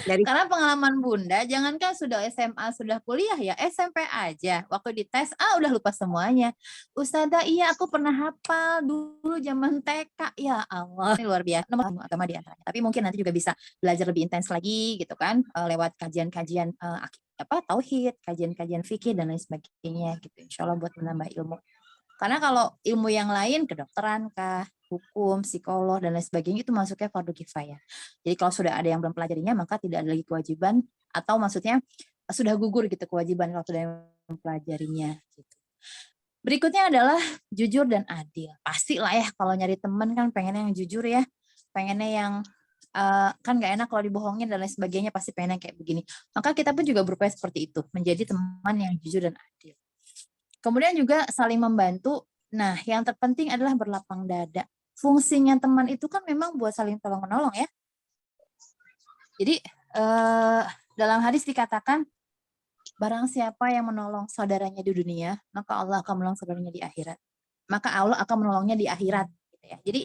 Dari Karena pengalaman Bunda, jangankan sudah SMA, sudah kuliah ya, SMP aja. Waktu dites, udah lupa semuanya. Ustazah, iya aku pernah hafal dulu zaman TK. Ya Allah, ini luar biasa. Nomor agama di antaranya. Tapi mungkin nanti juga bisa belajar lebih intens lagi gitu kan, lewat kajian-kajian tauhid, kajian-kajian fikih dan lain sebagainya gitu. Insya Allah buat menambah ilmu. Karena kalau ilmu yang lain, kedokteran kah, hukum, psikolog, dan lain sebagainya, itu masuknya fardu kifayah. Jadi kalau sudah ada yang belum pelajarinya, maka tidak ada lagi kewajiban, atau maksudnya sudah gugur gitu kewajiban kalau sudah yang mempelajarinya. Gitu. Berikutnya adalah jujur dan adil. Pasti lah ya, kalau nyari teman kan pengennya yang jujur ya, pengennya yang kan nggak enak kalau dibohongin dan lain sebagainya, pasti pengennya kayak begini. Maka kita pun juga berupaya seperti itu, menjadi teman yang jujur dan adil. Kemudian juga saling membantu. Nah, yang terpenting adalah berlapang dada. Fungsinya teman itu kan memang buat saling tolong-menolong ya. Jadi dalam hadis dikatakan, barang siapa yang menolong saudaranya di dunia, maka Allah akan menolong saudaranya di akhirat. Maka Allah akan menolongnya di akhirat. Gitu ya. Jadi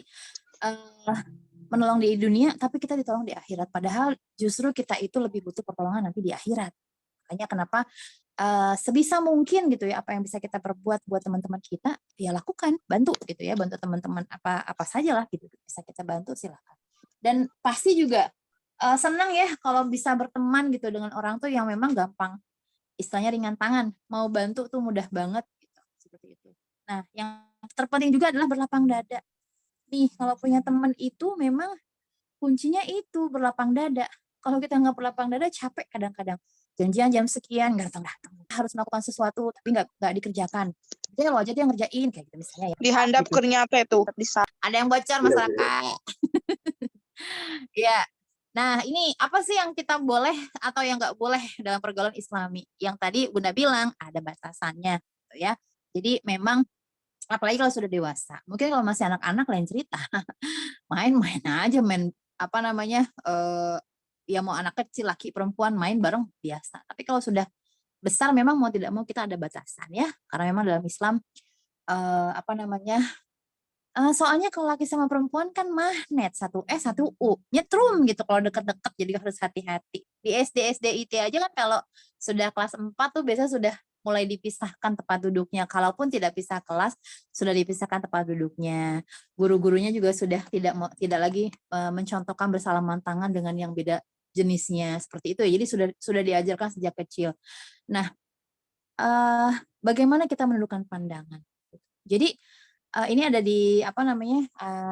menolong di dunia, tapi kita ditolong di akhirat. Padahal justru kita itu lebih butuh pertolongan nanti di akhirat. Makanya kenapa sebisa mungkin gitu ya, apa yang bisa kita perbuat buat teman-teman kita, ya lakukan, bantu gitu ya, bantu teman-teman apa saja lah gitu, bisa kita bantu silakan. Dan pasti juga senang ya kalau bisa berteman gitu dengan orang tuh yang memang gampang, istilahnya ringan tangan, mau bantu tuh mudah banget gitu, seperti itu. Nah, yang terpenting juga adalah berlapang dada. Nih, kalau punya teman itu memang kuncinya itu berlapang dada. Kalau kita nggak berlapang dada, capek kadang-kadang. Janjian jam sekian nggak datang, harus melakukan sesuatu tapi nggak dikerjakan. Jadi lo aja dia ngerjain kayak gitu misalnya ya. Dihandap Gitu. ternyata itu. Ada yang bocor masyarakat. Ya. Nah, ini apa sih yang kita boleh atau yang nggak boleh dalam pergaulan Islami? Yang tadi Bunda bilang ada batasannya, gitu ya. Jadi memang apalagi kalau sudah dewasa. Mungkin kalau masih anak-anak lain cerita. Main-main aja, main apa namanya? Ya mau anak kecil, laki, perempuan main bareng biasa. Tapi kalau sudah besar memang mau tidak mau kita ada batasan ya. Karena memang dalam Islam soalnya kalau laki sama perempuan kan magnet, satu S satu U, nyetrum gitu kalau deket-deket, jadi harus hati-hati. Di SD IT aja kan kalau sudah kelas 4 tuh biasanya sudah mulai dipisahkan tempat duduknya. Kalaupun tidak pisah kelas, sudah dipisahkan tempat duduknya. Guru-gurunya juga sudah tidak lagi mencontohkan bersalaman tangan dengan yang beda jenisnya, seperti itu ya. Jadi sudah diajarkan sejak kecil. Nah, bagaimana kita menundukkan pandangan? Jadi ini ada di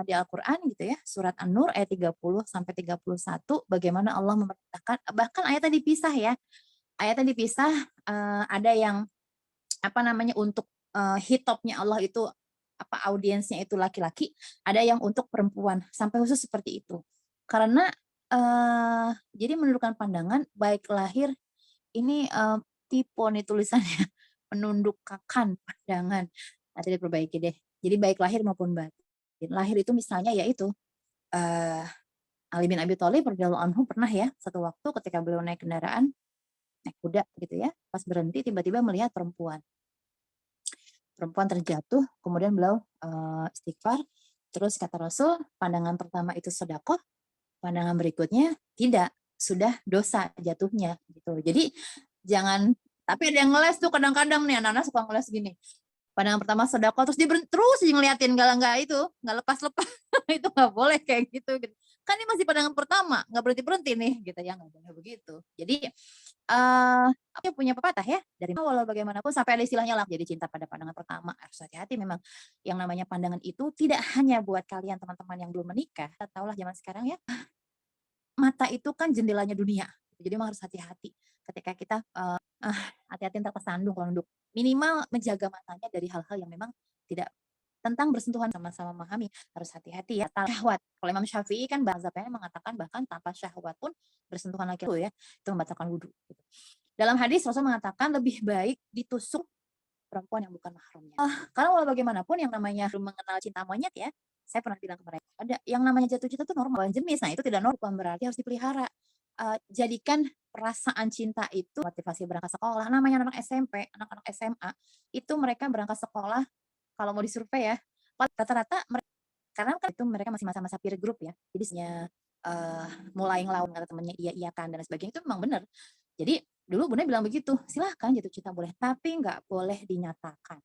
di Al-Qur'an gitu ya, surat An-Nur ayat 30 sampai 31, bagaimana Allah memerintahkan, bahkan ayatnya dipisah ya. Ayatnya dipisah, ada yang untuk hitopnya Allah itu audiensnya itu laki-laki, ada yang untuk perempuan, sampai khusus seperti itu. Karena jadi menundukkan pandangan baik lahir, ini tipe nih tulisannya. menundukkan pandangan. Nanti diperbaiki deh. Jadi baik lahir maupun batin. Lahir itu misalnya yaitu Ali bin Abi Thalib radhiyallahu anhu pernah ya satu waktu ketika beliau naik kendaraan, naik kuda gitu ya, pas berhenti tiba-tiba melihat perempuan terjatuh, kemudian beliau istighfar, terus kata Rasul, pandangan pertama itu sedekah, pandangan berikutnya tidak, sudah dosa jatuhnya gitu. Jadi jangan, tapi ada yang ngeles tuh kadang-kadang nih anak-anak suka ngeles gini. Pandangan pertama sedekah terus dia terus ngeliatin nggak itu nggak lepas-lepas. Itu nggak boleh kayak gitu. Kan ini masih pandangan pertama, nggak berhenti nih gitu ya, nggak boleh begitu. Jadi aku punya pepatah ya, dari walau bagaimanapun sampai ada istilahnya lah, jadi cinta pada pandangan pertama. Harus hati-hati memang, yang namanya pandangan itu tidak hanya buat kalian teman-teman yang belum menikah, tahulah zaman sekarang ya, mata itu kan jendelanya dunia, jadi memang harus hati-hati ketika kita hati-hati ntar kesandung kalau nunduk, minimal menjaga matanya dari hal-hal yang memang tidak tentang bersentuhan, sama-sama memahami harus hati-hati ya. Syahwat, kalau Imam Syafi'i kan mazhabnya mengatakan bahkan tanpa syahwat pun bersentuhan laki itu ya, itu membatalkan wudhu gitu. Dalam hadis Rasul mengatakan lebih baik ditusuk perempuan yang bukan mahramnya. Karena walau bagaimanapun yang namanya mengenal cinta monyet ya, saya pernah bilang ke mereka, ada yang namanya jatuh cinta itu normal jenis, nah itu tidak normal, bukan berarti harus dipelihara. Jadikan perasaan cinta itu motivasi berangkat sekolah. Namanya anak SMP, anak-anak SMA itu mereka berangkat sekolah, kalau mau disurvei ya, rata-rata karena kan itu mereka masih masa-masa peer group ya, jadi mulai ngelawan kata temennya iya kan dan sebagainya, itu memang benar. Jadi dulu Bunda bilang begitu, silahkan jatuh cinta boleh, tapi nggak boleh dinyatakan.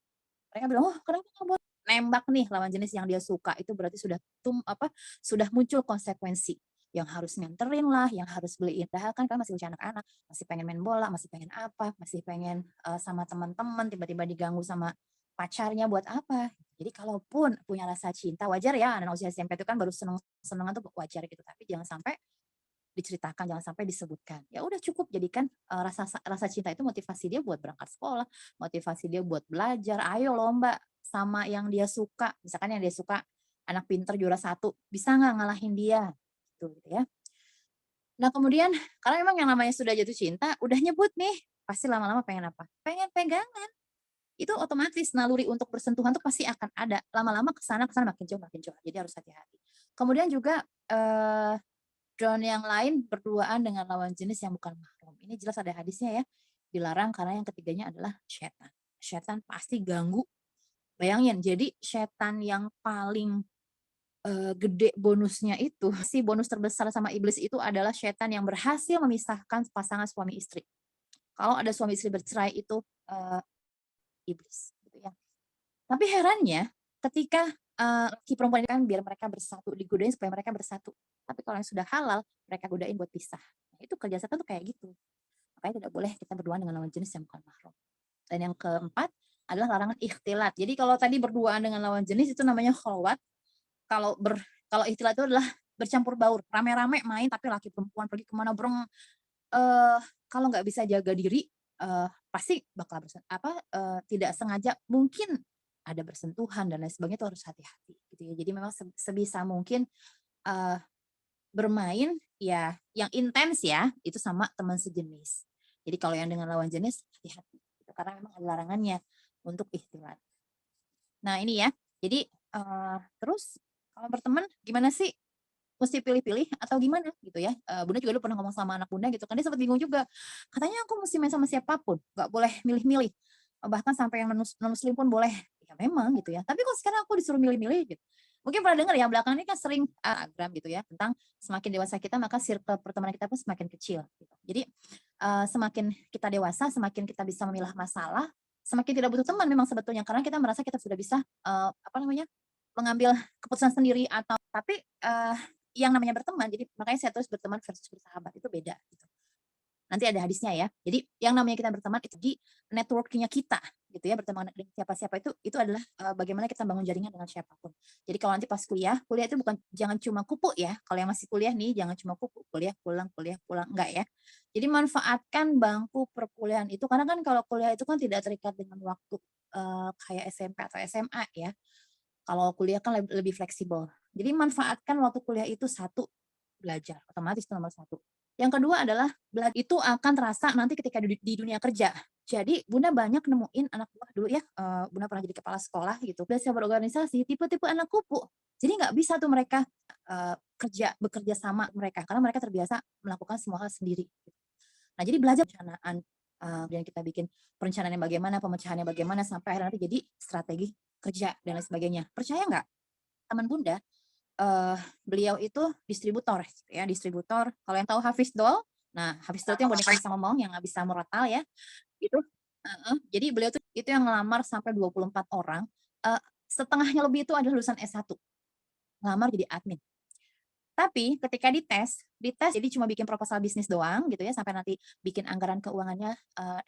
Mereka bilang, oh kenapa nggak boleh? Nembak nih lawan jenis yang dia suka, itu berarti sudah muncul konsekuensi. Yang harus nganterin lah, yang harus beliin. Padahal kan masih usia anak-anak, masih pengen main bola, masih pengen apa, masih pengen sama teman-teman, tiba-tiba diganggu sama pacarnya buat apa. Jadi kalaupun punya rasa cinta, wajar ya, anak usia SMP itu kan baru seneng-senengan tuh wajar gitu, tapi jangan sampai diceritakan, jangan sampai disebutkan. Ya udah cukup jadikan rasa cinta itu motivasi dia buat berangkat sekolah, motivasi dia buat belajar. Ayo lomba sama yang dia suka. Misalkan yang dia suka anak pinter juara 1, bisa nggak ngalahin dia? Gitu ya. Nah kemudian karena memang yang namanya sudah jatuh cinta, udah nyebut nih, pasti lama-lama pengen apa? Pengen pegangan. Itu otomatis naluri untuk bersentuhan tuh pasti akan ada. Lama-lama kesana makin jauh. Jadi harus hati-hati. Kemudian juga dan yang lain berduaan dengan lawan jenis yang bukan mahram. Ini jelas ada hadisnya ya. Dilarang karena yang ketiganya adalah setan. Setan pasti ganggu. Bayangin, jadi setan yang paling gede bonusnya itu, si bonus terbesar sama iblis itu adalah setan yang berhasil memisahkan pasangan suami istri. Kalau ada suami istri bercerai itu iblis gitu ya. Tapi herannya ketika laki perempuan kan biar mereka bersatu, digodain supaya mereka bersatu. Tapi kalau yang sudah halal, mereka godain buat pisah. Nah, itu kerja setan tuh kayak gitu. Makanya tidak boleh kita berduaan dengan lawan jenis yang bukan mahram. Dan yang keempat adalah larangan ikhtilat. Jadi kalau tadi berduaan dengan lawan jenis itu namanya khalwat. Kalau ikhtilat itu adalah bercampur baur, rame-rame main tapi laki perempuan pergi kemana bereng. Kalau nggak bisa jaga diri, pasti bakal tidak sengaja mungkin ada bersentuhan dan lain sebagainya, itu harus hati-hati gitu ya. Jadi memang sebisa mungkin bermain ya yang intens ya itu sama teman sejenis. Jadi kalau yang dengan lawan jenis hati-hati gitu, karena memang ada larangannya untuk ikhtilat. Nah ini ya, jadi terus kalau berteman gimana sih? Mesti pilih-pilih atau gimana gitu ya. Bunda juga dulu pernah ngomong sama anak Bunda gitu kan, dia sempat bingung juga. Katanya aku mesti main sama siapapun, nggak boleh milih-milih. Bahkan sampai yang non-muslim pun boleh. Ya memang gitu ya. Tapi kok sekarang aku disuruh milih-milih gitu. Mungkin pernah dengar ya, belakangan ini kan sering Instagram gitu ya, tentang semakin dewasa kita maka circle pertemanan kita pun semakin kecil. Gitu. Jadi semakin kita dewasa, semakin kita bisa memilah masalah, semakin tidak butuh teman memang sebetulnya, karena kita merasa kita sudah bisa mengambil keputusan sendiri atau tapi yang namanya berteman, jadi makanya saya terus berteman versus bersahabat itu beda gitu. Nanti ada hadisnya ya. Jadi yang namanya kita berteman itu di networking-nya kita gitu ya, berteman dengan siapa-siapa itu adalah bagaimana kita bangun jaringan dengan siapapun. Jadi kalau nanti pas kuliah itu bukan jangan cuma kupu ya. Kalau yang masih kuliah nih jangan cuma kupu, kuliah pulang enggak ya. Jadi manfaatkan bangku perkuliahan itu, karena kan kalau kuliah itu kan tidak terikat dengan waktu kayak SMP atau SMA ya. Kalau kuliah kan lebih fleksibel. Jadi manfaatkan waktu kuliah itu satu belajar, otomatis itu nomor satu. Yang kedua adalah belajar itu akan terasa nanti ketika di dunia kerja. Jadi Bunda banyak nemuin anak buah dulu ya, Bunda pernah jadi kepala sekolah gitu, belajar berorganisasi, tipe-tipe anak kupu. Jadi nggak bisa tuh mereka bekerja sama mereka, karena mereka terbiasa melakukan semua hal sendiri. Nah jadi belajar perencanaan, dan kita bikin perencanaannya bagaimana, pemecahannya bagaimana, sampai akhirnya nanti jadi strategi kerja dan lain sebagainya. Percaya nggak, teman Bunda, beliau itu distributor, gitu ya, distributor. Kalau yang tahu Hafiz Doll, nah Hafiz Doll itu yang boneka bisa ngomong, yang nggak bisa murotal ya, itu. Jadi beliau tuh itu yang ngelamar sampai 24 orang, setengahnya lebih itu adalah lulusan S1, ngelamar jadi admin. Tapi ketika dites jadi cuma bikin proposal bisnis doang gitu ya, sampai nanti bikin anggaran keuangannya,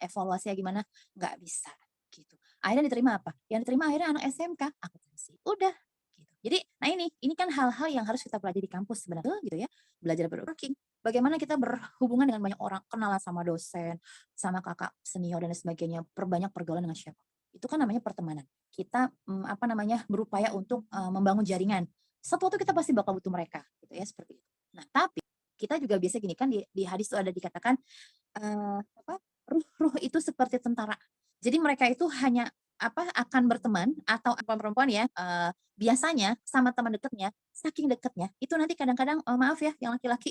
evaluasinya gimana, nggak bisa gitu. Akhirnya diterima apa? Yang diterima akhirnya anak SMK, akuntansi. Udah gitu. Jadi, nah ini kan hal-hal yang harus kita pelajari di kampus sebenarnya gitu ya. Belajar networking, bagaimana kita berhubungan dengan banyak orang, kenalan sama dosen, sama kakak senior dan lain sebagainya, perbanyak pergaulan dengan siapa. Itu kan namanya pertemanan. Kita berupaya untuk membangun jaringan. Suatu waktu kita pasti bakal butuh mereka gitu ya, seperti itu. Nah, tapi kita juga biasa gini kan, di hadis itu ada dikatakan ruh itu seperti tentara. Jadi mereka itu hanya akan berteman atau perempuan ya, biasanya sama teman dekatnya, saking dekatnya itu nanti kadang-kadang maaf ya yang laki-laki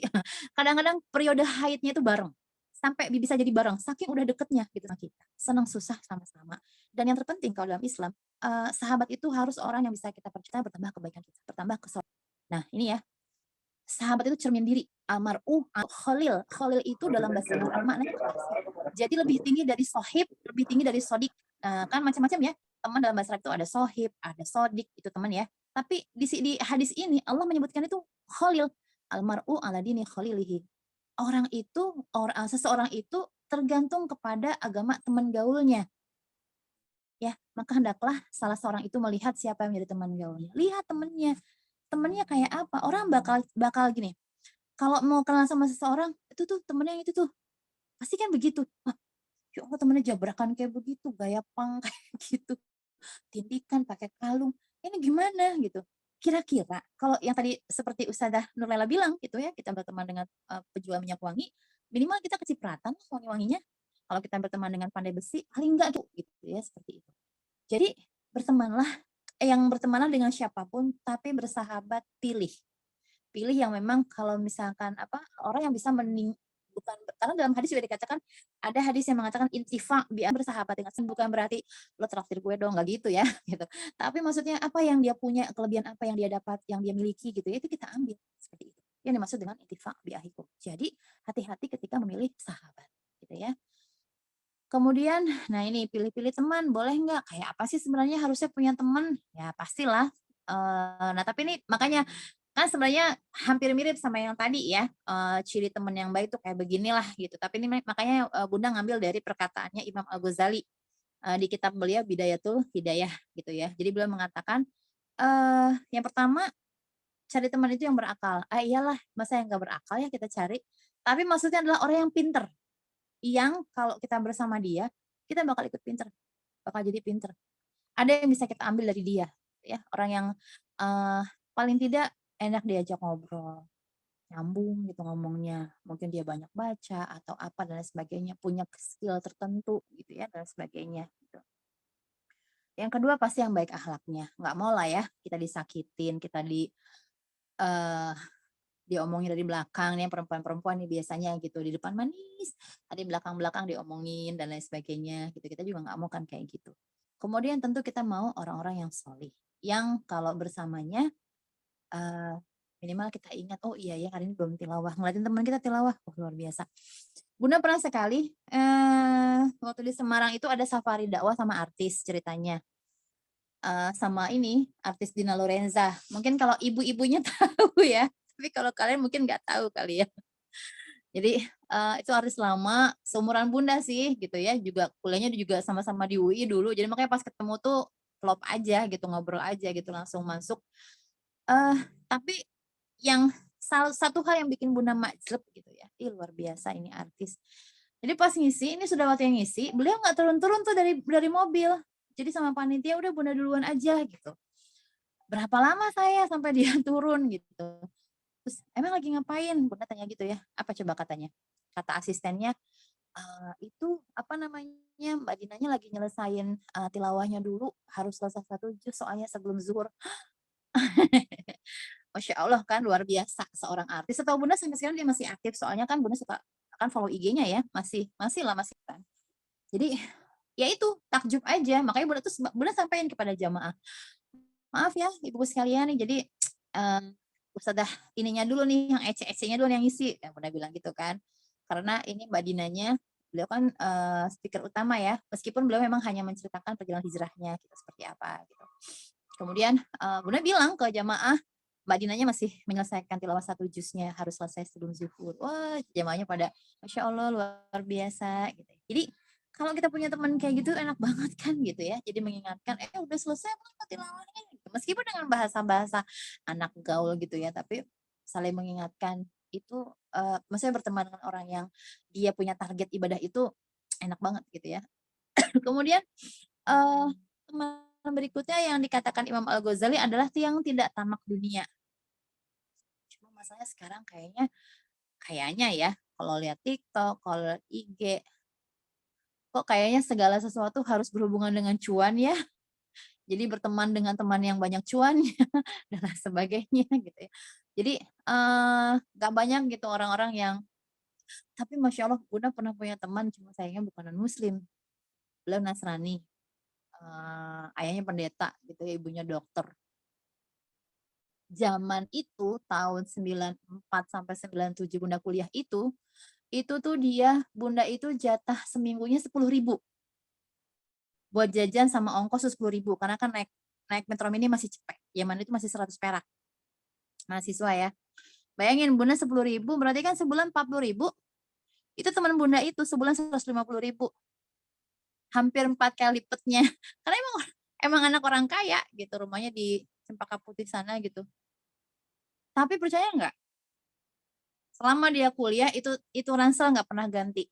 kadang-kadang periode haidnya itu bareng. Sampai bisa jadi bareng, saking udah deketnya gitu sama kita. Senang susah sama-sama. Dan yang terpenting kalau dalam Islam, sahabat itu harus orang yang bisa kita percaya, bertambah kebaikan kita, bertambah kesolehan. Nah, ini ya, sahabat itu cermin diri. Almar'u khalil. Khalil itu dalam bahasa Arab maknanya kekasih. Jadi lebih tinggi dari sohib, lebih tinggi dari sodik. Kan macam-macam ya. Teman dalam bahasa Arab itu ada sohib, ada sodik, itu teman ya. Tapi di hadis ini Allah menyebutkan itu khalil. Almar'u ala dini khalilihi. Seseorang itu tergantung kepada agama teman gaulnya. Ya, maka hendaklah salah seorang itu melihat siapa yang menjadi teman gaulnya. Lihat temennya kayak apa. Orang bakal gini. Kalau mau kenal sama seseorang, itu tuh temennya itu tuh. Pasti kan begitu. Ya Allah, temennya jabrakan kayak begitu, gaya punk kayak gitu. Tindikan pakai kalung. Ini gimana gitu. Kira-kira kalau yang tadi seperti Ustazah Nurlela bilang gitu ya, kita berteman dengan penjual minyak wangi, minimal kita kecipratan wangi-wanginya. Kalau kita berteman dengan pandai besi, paling enggak gitu ya, seperti itu. Jadi bertemanlah dengan siapapun, tapi bersahabat pilih yang memang kalau misalkan orang yang bisa karena dalam hadis juga dikatakan, ada hadis yang mengatakan intifa bersahabat dengan, bukan berarti lo traktir gue dong, nggak gitu ya gitu. Tapi maksudnya apa yang dia punya, kelebihan apa yang dia dapat, yang dia miliki gitu ya, itu kita ambil seperti itu. Yang dimaksud dengan intifa bi'ahikum. Jadi hati-hati ketika memilih sahabat gitu ya. Kemudian, nah ini pilih-pilih teman, boleh nggak? Kayak apa sih sebenarnya harusnya punya teman? Ya pastilah. Nah tapi ini makanya kan sebenarnya hampir mirip sama yang tadi ya, ciri teman yang baik tuh kayak beginilah gitu. Tapi ini makanya Bunda ngambil dari perkataannya Imam Al-Ghazali di kitab beliau Bidayatul Hidayah gitu ya. Jadi beliau mengatakan yang pertama, cari teman itu yang berakal. Iyalah, masa yang nggak berakal ya kita cari. Tapi maksudnya adalah orang yang pinter. Yang kalau kita bersama dia, kita bakal ikut pinter, bakal jadi pinter. Ada yang bisa kita ambil dari dia, ya, orang yang paling tidak enak diajak ngobrol, nyambung gitu ngomongnya, mungkin dia banyak baca atau apa dan lain sebagainya, punya skill tertentu gitu ya dan sebagainya. Gitu. Yang kedua pasti yang baik akhlaknya, nggak mau lah ya kita disakitin, kita diomongin dari belakang nih, perempuan-perempuan nih biasanya gitu, di depan manis, di belakang-belakang diomongin dan lain sebagainya gitu. Kita juga nggak mau kan kayak gitu. Kemudian tentu kita mau orang-orang yang solih, yang kalau bersamanya minimal kita ingat, oh iya ya hari ini belum tilawah, ngeliatin teman kita tilawah, luar biasa. Bunda pernah sekali waktu di Semarang itu ada safari dakwah sama artis ceritanya. Sama ini artis Dina Lorenza, mungkin kalau ibu-ibunya tahu ya, tapi kalau kalian mungkin nggak tahu kali ya. Jadi itu artis lama, seumuran Bunda sih gitu ya, juga kuliahnya juga sama-sama di UI dulu, jadi makanya pas ketemu tuh klop aja gitu, ngobrol aja gitu, langsung masuk. Tapi yang satu hal yang bikin Bunda majleb gitu ya, luar biasa ini artis. Jadi pas ngisi, ini sudah waktu yang ngisi, beliau nggak turun-turun tuh dari mobil. Jadi sama panitia udah Bunda duluan aja gitu. Berapa lama saya sampai dia turun gitu. Terus emang lagi ngapain? Bunda tanya gitu ya. Apa coba katanya? Kata asistennya, itu apa namanya, Mbak Dinanya lagi nyelesain tilawahnya dulu, harus selesai 1 juz soalnya sebelum zuhur. Masya Allah kan luar biasa seorang artis. Setahu Bunda sampai sekarang dia masih aktif, soalnya kan Bunda suka kan follow IG-nya ya, masih lah masih kan. Jadi ya itu takjub aja, makanya Bunda sampaikan kepada jamaah, maaf ya ibu sekalian nih, jadi Ustadzah ininya dulu nih, yang ece-ecenya dulu yang isi, ya Bunda bilang gitu kan. Karena ini Mbak Dinanya, beliau kan speaker utama ya, meskipun beliau memang hanya menceritakan perjalanan hijrahnya kita seperti apa gitu. Kemudian Bunda bilang ke jamaah, Mbak Dinanya masih menyelesaikan tilawah 1 juznya, harus selesai sebelum zuhur. Wah, jamaahnya pada Masya Allah luar biasa gitu. Jadi kalau kita punya teman kayak gitu enak banget kan gitu ya. Jadi mengingatkan, udah selesai belum tilawahnya? Gitu. Meskipun dengan bahasa-bahasa anak gaul gitu ya, tapi saling mengingatkan itu, maksudnya berteman dengan orang yang dia punya target ibadah itu enak banget gitu ya. Kemudian teman berikutnya yang dikatakan Imam Al-Ghazali adalah yang tidak tamak dunia. Cuma masalahnya sekarang kayaknya ya, kalau lihat TikTok, kalau lihat IG, kok kayaknya segala sesuatu harus berhubungan dengan cuan ya. Jadi berteman dengan teman yang banyak cuannya dan lain sebagainya gitu ya. Jadi gak banyak gitu orang-orang yang, tapi Masya Allah Bunda pernah punya teman, cuma sayangnya bukan non-muslim. Beliau Nasrani. Ayahnya pendeta gitu ya, ibunya dokter. Zaman itu tahun 94 sampai 97 Bunda kuliah itu tuh Bunda itu jatah seminggunya 10.000 buat jajan sama ongkos 10.000 karena kan naik metro mini masih cepet. Zaman itu masih 100 perak. Mahasiswa ya. Bayangin Bunda 10.000 berarti kan sebulan 40.000. Itu teman Bunda itu sebulan 150.000. Hampir 4 kali lipatnya. Karena emang anak orang kaya gitu, rumahnya di Cempaka Putih sana gitu. Tapi percaya nggak? Selama dia kuliah itu ransel nggak pernah ganti.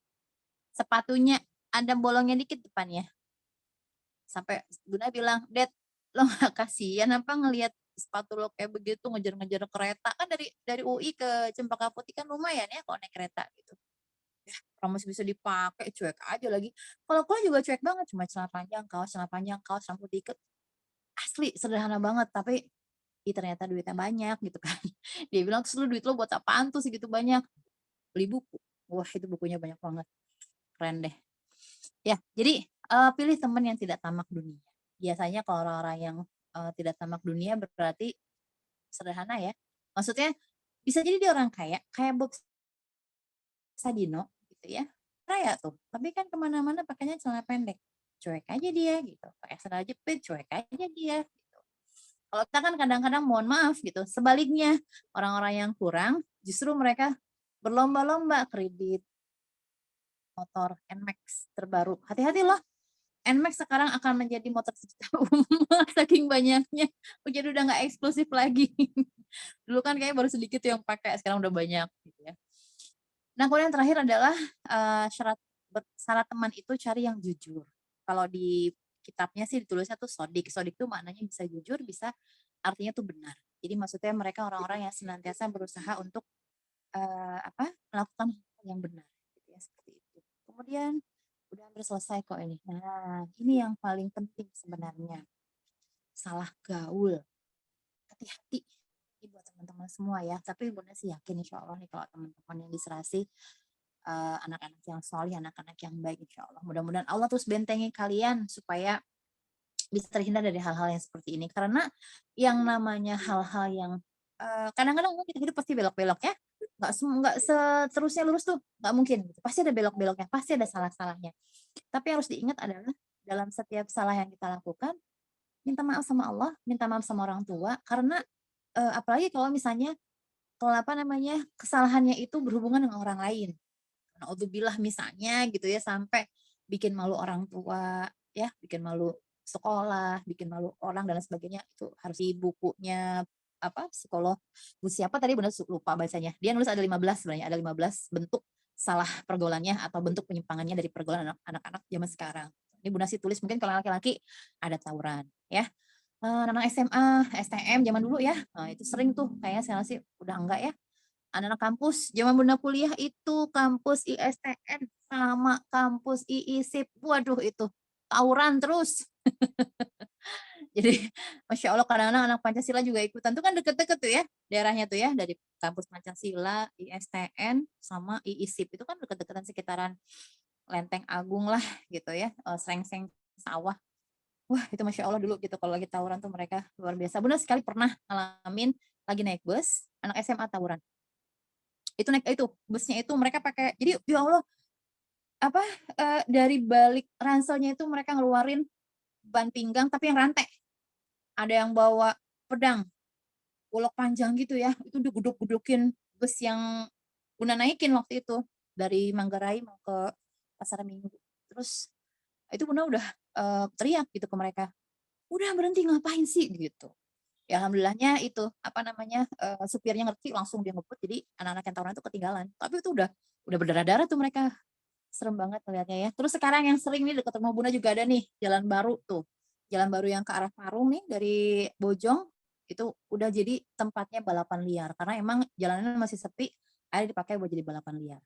Sepatunya ada bolongnya dikit depannya. Sampai Bunda bilang, "Dad, lo nggak kasihan apa ngelihat sepatu lo kayak begitu ngejar-ngejar kereta kan dari UI ke Cempaka Putih kan lumayan ya kalau naik kereta gitu. Ya, kalau masih bisa dipakai cuek aja lagi. Kalau kuliah juga cuek banget, cuma celana panjang, kaos rambut diikat. Asli sederhana banget, tapi ternyata duitnya banyak gitu kan." Dia bilang, "Terus lu duit lo buat apaan tuh segitu banyak?" Beli buku. Wah, itu bukunya banyak banget. Keren deh. Ya, jadi pilih teman yang tidak tamak dunia. Biasanya kalau orang-orang yang tidak tamak dunia berarti sederhana ya. Maksudnya bisa jadi dia orang kaya, kayak Bob Sadino gitu ya. Kaya tuh, tapi kan kemana-mana pakainya celana pendek. Cuek aja dia gitu. Pakai sandal jepit, cuek aja dia. Gitu. Kalau kita kan kadang-kadang mohon maaf gitu. Sebaliknya, orang-orang yang kurang justru mereka berlomba-lomba kredit motor NMAX terbaru. Hati-hati loh. NMAX sekarang akan menjadi motor sejuta umat saking banyaknya. Jadi udah nggak eksklusif lagi. Dulu kan kayaknya baru sedikit yang pakai, sekarang udah banyak gitu ya. Nah, kemudian yang terakhir adalah syarat teman itu cari yang jujur. Kalau di kitabnya sih ditulisnya tuh sodik. Sodik tuh maknanya bisa jujur, bisa artinya tuh benar. Jadi maksudnya mereka orang-orang yang senantiasa berusaha untuk melakukan hal yang benar gitu ya, seperti itu. Kemudian udah hampir selesai kok ini. Nah, ini yang paling penting sebenarnya. Salah gaul. Hati-hati. Ini buat teman-teman semua ya. Tapi Bunda sih yakin insya Allah nih kalau teman-teman yang diserasi anak-anak yang solih, anak-anak yang baik insya Allah. Mudah-mudahan Allah terus bentengi kalian supaya bisa terhindar dari hal-hal yang seperti ini. Karena yang namanya hal-hal yang kadang-kadang kita hidup pasti belok-belok ya. Nggak seterusnya lurus tuh, nggak mungkin. Pasti ada belok-beloknya, pasti ada salah-salahnya. Tapi harus diingat adalah dalam setiap salah yang kita lakukan, minta maaf sama Allah, minta maaf sama orang tua, karena apalagi kalau misalnya kesalahannya itu berhubungan dengan orang lain. Naudzubillah misalnya gitu ya, sampai bikin malu orang tua, ya, bikin malu sekolah, bikin malu orang dan sebagainya, itu harus di bukunya psikolog siapa tadi Bunda lupa bacanya. Dia nulis ada 15 sebenarnya, ada 15 bentuk salah pergaulannya atau bentuk penyimpangannya dari pergaulan anak-anak zaman sekarang. Ini Bunda sih tulis, mungkin kalau laki-laki ada tawuran ya. anak SMA, STM zaman dulu ya, nah itu sering tuh, kayaknya saya sih udah enggak ya. Anak-anak kampus, zaman Bunda kuliah itu kampus ISTN sama kampus IISIP, waduh itu tawuran terus. Jadi Masya Allah kadang-kadang anak Pancasila juga ikutan, tuh kan deket-deket tuh ya daerahnya tuh ya, dari kampus Pancasila, ISTN, sama IISIP, itu kan deket-deketan sekitaran Lenteng Agung lah gitu ya, Srengseng sawah. Wah itu Masya Allah dulu gitu kalau lagi tawuran tuh mereka luar biasa. Bunda sekali pernah ngalamin lagi naik bus, anak SMA tawuran. Itu naik itu busnya itu mereka pakai, jadi ya Allah apa dari balik ranselnya itu mereka ngeluarin ban pinggang tapi yang rantai. Ada yang bawa pedang, golok panjang gitu ya, itu diguduk-gudukin bus yang Bunda naikin waktu itu dari Manggarai mau ke Pasar Minggu. Terus itu Bunda udah teriak gitu ke mereka, udah berhenti ngapain sih gitu. Ya alhamdulillahnya itu apa namanya supirnya ngerti, langsung dia ngebut, jadi anak-anak yang tawuran itu ketinggalan. Tapi itu udah berdarah-darah tuh mereka, serem banget melihatnya ya. Terus sekarang yang sering nih dekat rumah Bunda juga ada nih jalan baru tuh, jalan baru yang ke arah Parung nih dari Bojong, itu udah jadi tempatnya balapan liar karena emang jalannya masih sepi, akhirnya dipakai buat jadi balapan liar.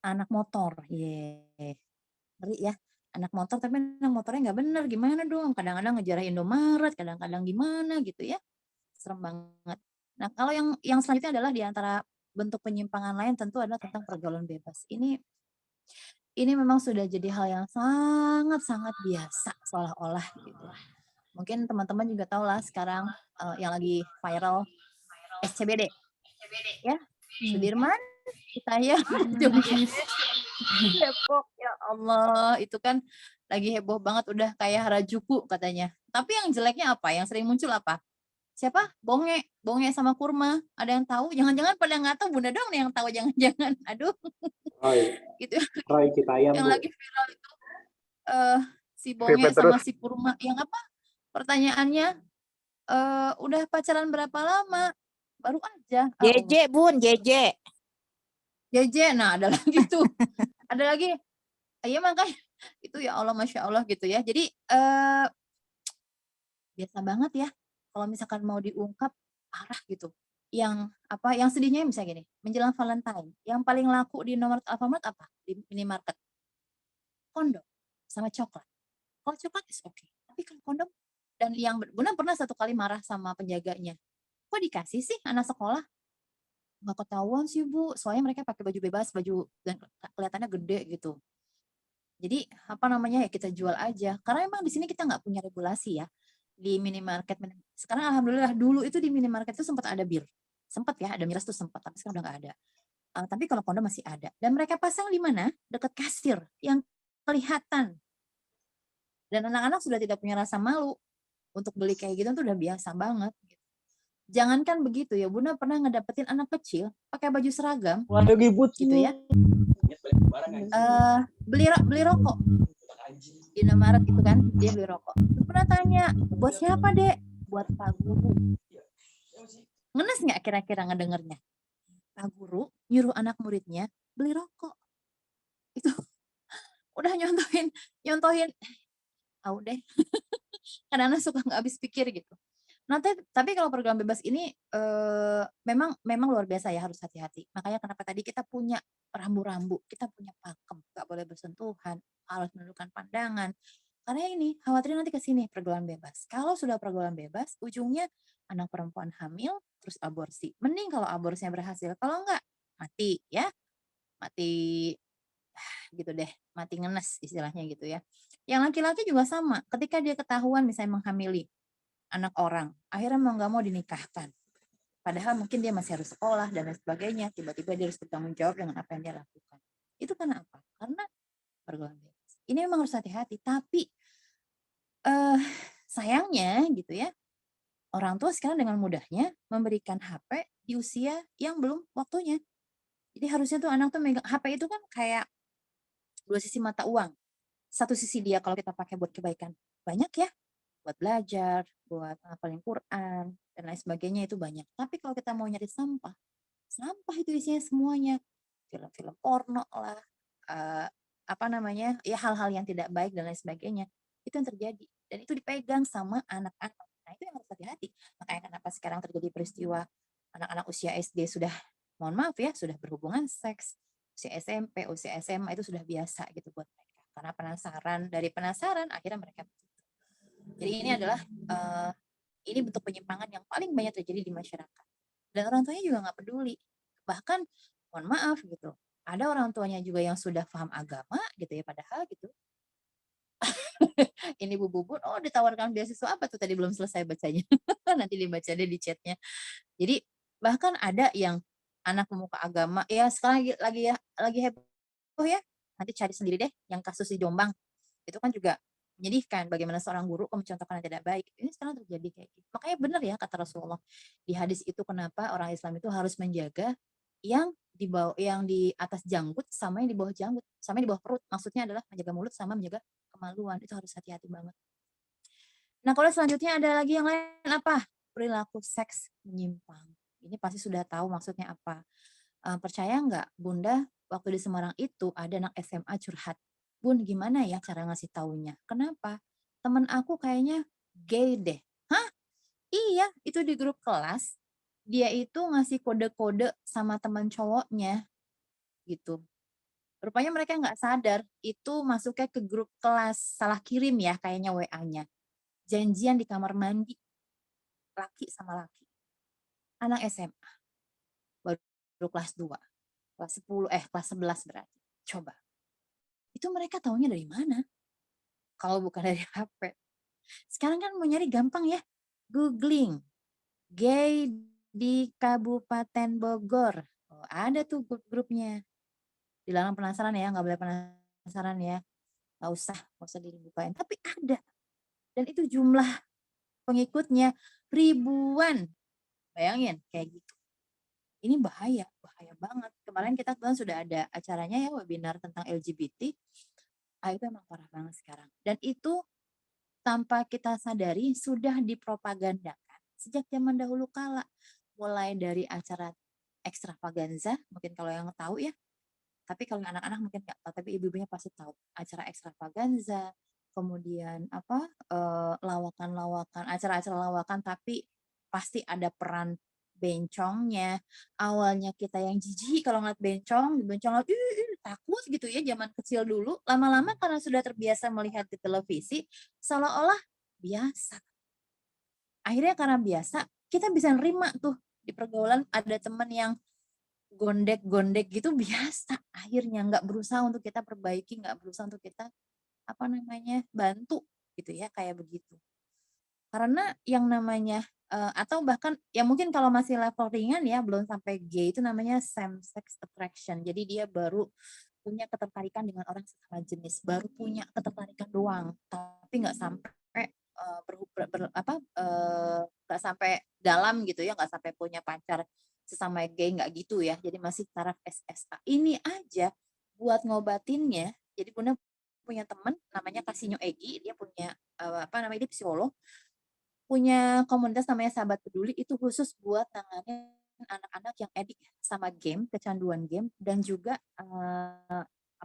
Anak motor, ngeri ya. Anak motor tapi anak motornya nggak bener, gimana dong? Kadang-kadang ngejarah Indomaret, kadang-kadang gimana gitu ya. Serem banget. Nah, kalau yang selanjutnya adalah di antara bentuk penyimpangan lain tentu adalah tentang pergaulan bebas. Ini memang sudah jadi hal yang sangat-sangat biasa seolah-olah gitu. Mungkin teman-teman juga tahu lah sekarang yang lagi viral SCBD. Ya, Sudirman, saya Depok, ya Allah, itu kan lagi heboh banget, udah kayak Harajuku katanya. Tapi yang jeleknya apa? Yang sering muncul apa? Siapa? Bonge sama kurma. Ada yang tahu? Jangan-jangan pada nggak tahu, Bunda doang nih yang tahu, jangan-jangan. Aduh. Gitu. Roy Citayam, Yang Bu. lagi viral itu si bonge sama si kurma. Yang apa? Pertanyaannya udah pacaran berapa lama? Baru aja. JJ Bun, JJ. Nah ada lagi tuh. Ada lagi. Iya makanya itu ya Allah Masya Allah gitu ya. Jadi biasa banget ya kalau misalkan mau diungkap parah gitu. Yang apa? Yang sedihnya misalnya gini, menjelang Valentine, yang paling laku di nomor Alfamart apa? Di minimarket. Kondom sama coklat. Kalau coklat is okay. Tapi kalau kondom, dan yang Bunda pernah satu kali marah sama penjaganya. Kok dikasih sih anak sekolah? Nggak ketahuan sih Bu, soalnya mereka pakai baju bebas, baju dan kelihatannya gede gitu. Jadi apa namanya ya kita jual aja. Karena emang di sini kita nggak punya regulasi ya di minimarket. Sekarang alhamdulillah, dulu itu di minimarket itu sempat ada bir, sempat ya ada miras tuh sempat, tapi sekarang udah nggak ada. Tapi kalau kondom masih ada. Dan mereka pasang di mana? Dekat kasir yang kelihatan. Dan anak-anak sudah tidak punya rasa malu untuk beli kayak gitu, tuh udah biasa banget. Jangankan begitu ya, Bunda pernah ngedapetin anak kecil pakai baju seragam, gitu ya. Beli rokok di Indomaret gitu kan, dia beli rokok. Pernah tanya, buat siapa Dek? Buat Pak Guru. Ngenes nggak kira-kira ngedengernya? Pak Guru nyuruh anak muridnya beli rokok. Itu udah nyontohin. Deh. Kadang-kadang suka nggak habis pikir gitu. Nah, tapi kalau program bebas ini memang luar biasa ya, harus hati-hati. Makanya kenapa tadi kita punya rambu-rambu, kita punya pakem, nggak boleh bersentuhan, harus menundukkan pandangan. Karena ini khawatir nanti ke sini pergaulan bebas. Kalau sudah pergaulan bebas, ujungnya anak perempuan hamil terus aborsi. Mending kalau aborsinya berhasil, kalau enggak mati ya, mati gitu deh, mati ngenes istilahnya gitu ya. Yang laki-laki juga sama, ketika dia ketahuan misalnya menghamili anak orang, akhirnya mau nggak mau dinikahkan. Padahal mungkin dia masih harus sekolah dan lain sebagainya, tiba-tiba dia harus bertanggung jawab dengan apa yang dia lakukan. Itu karena apa? Karena pergaulan bebas. Ini memang harus hati-hati, tapi sayangnya gitu ya, orang tua sekarang dengan mudahnya memberikan HP di usia yang belum waktunya. Jadi harusnya tuh anak tuh megang HP itu kan kayak dua sisi mata uang. Satu sisi dia kalau kita pakai buat kebaikan banyak ya, buat belajar, buat ngapalin Quran, dan lain sebagainya itu banyak. Tapi kalau kita mau nyari sampah itu isinya semuanya. Film-film porno lah, apa namanya, ya hal-hal yang tidak baik dan lain sebagainya. Itu yang terjadi. dan itu dipegang sama anak-anak. Nah, itu yang harus hati-hati. Makanya kenapa sekarang terjadi peristiwa anak-anak usia SD sudah, mohon maaf ya, sudah berhubungan seks, usia SMP, usia SMA itu sudah biasa gitu buat mereka. Karena penasaran, dari penasaran akhirnya mereka begitu. Jadi ini adalah ini bentuk penyimpangan yang paling banyak terjadi di masyarakat. Dan orang tuanya juga nggak peduli. Bahkan, mohon maaf gitu, ada orang tuanya juga yang sudah paham agama gitu ya, padahal gitu. Ini Bu Bubun, oh ditawarkan beasiswa apa tuh tadi belum selesai bacanya. Nanti dibaca deh di chatnya. Jadi bahkan ada yang anak pemuka agama, ya sekarang lagi heboh ya. Nanti cari sendiri deh yang kasus di Jombang. Itu kan juga menyedihkan bagaimana seorang guru mencontohkan yang tidak baik. Ini sekarang terjadi kayak gitu. Makanya benar ya kata Rasulullah di hadis itu, kenapa orang Islam itu harus menjaga yang di bawah, yang di atas janggut sama yang di bawah janggut, sama yang di bawah perut. Maksudnya adalah menjaga mulut sama menjaga kemaluan. Itu harus hati-hati banget. Nah, kalau selanjutnya ada lagi yang lain apa? Perilaku seks menyimpang. Ini pasti sudah tahu maksudnya apa. Percaya nggak, Bunda, waktu di Semarang itu ada anak SMA curhat. Bun, gimana ya cara ngasih taunya? Kenapa? Temen aku kayaknya gay deh. Hah? Iya, itu di grup kelas. Dia itu ngasih kode-kode sama teman cowoknya. Gitu. Rupanya mereka nggak sadar, itu masuknya ke grup kelas. Salah kirim ya kayaknya WA-nya. Janjian di kamar mandi. Laki sama laki. Anak SMA. Baru kelas 2. Kelas 10, kelas 11 berarti. Coba. Itu mereka taunya dari mana? Kalau bukan dari HP. Sekarang kan mau nyari gampang ya. Googling. Gay di Kabupaten Bogor. Oh, ada tuh grup-grupnya. Dilarang penasaran ya, nggak boleh penasaran ya. Nggak usah dibukain. Tapi ada. Dan itu jumlah pengikutnya ribuan. Bayangin, kayak gitu. Ini bahaya banget. Kemarin kita sudah ada acaranya ya, webinar tentang LGBT. Itu emang parah banget sekarang. Dan itu tanpa kita sadari sudah dipropagandakan sejak zaman dahulu kala. Mulai dari acara ekstravaganza, mungkin kalau yang tahu ya. Tapi kalau anak-anak mungkin nggak tahu, tapi ibu-ibunya pasti tahu. Acara ekstravaganza, kemudian lawakan-lawakan, acara-acara lawakan, tapi pasti ada peran bencongnya. Awalnya kita yang jijik kalau ngeliat bencong takut gitu ya zaman kecil dulu. Lama-lama karena sudah terbiasa melihat di televisi, seolah-olah biasa. Akhirnya karena biasa, kita bisa nerima tuh di pergaulan ada teman yang gondek-gondek gitu biasa. Akhirnya nggak berusaha untuk kita perbaiki, nggak berusaha untuk kita bantu gitu ya, kayak begitu. Karena yang namanya atau bahkan ya mungkin kalau masih level ringan ya, belum sampai gay, itu namanya same sex attraction. Jadi dia baru punya ketertarikan dengan orang sesama jenis, baru punya ketertarikan doang, tapi nggak sampai nggak sampai dalam gitu ya, nggak sampai punya pacar sesama gay, nggak gitu ya. Jadi masih taraf SSA. Ini aja buat ngobatinnya. Jadi Bunda punya teman namanya Kasino Egi, dia punya dia psikolog, punya komunitas namanya Sahabat Peduli, itu khusus buat nanganin anak-anak yang edik sama game, kecanduan game, dan juga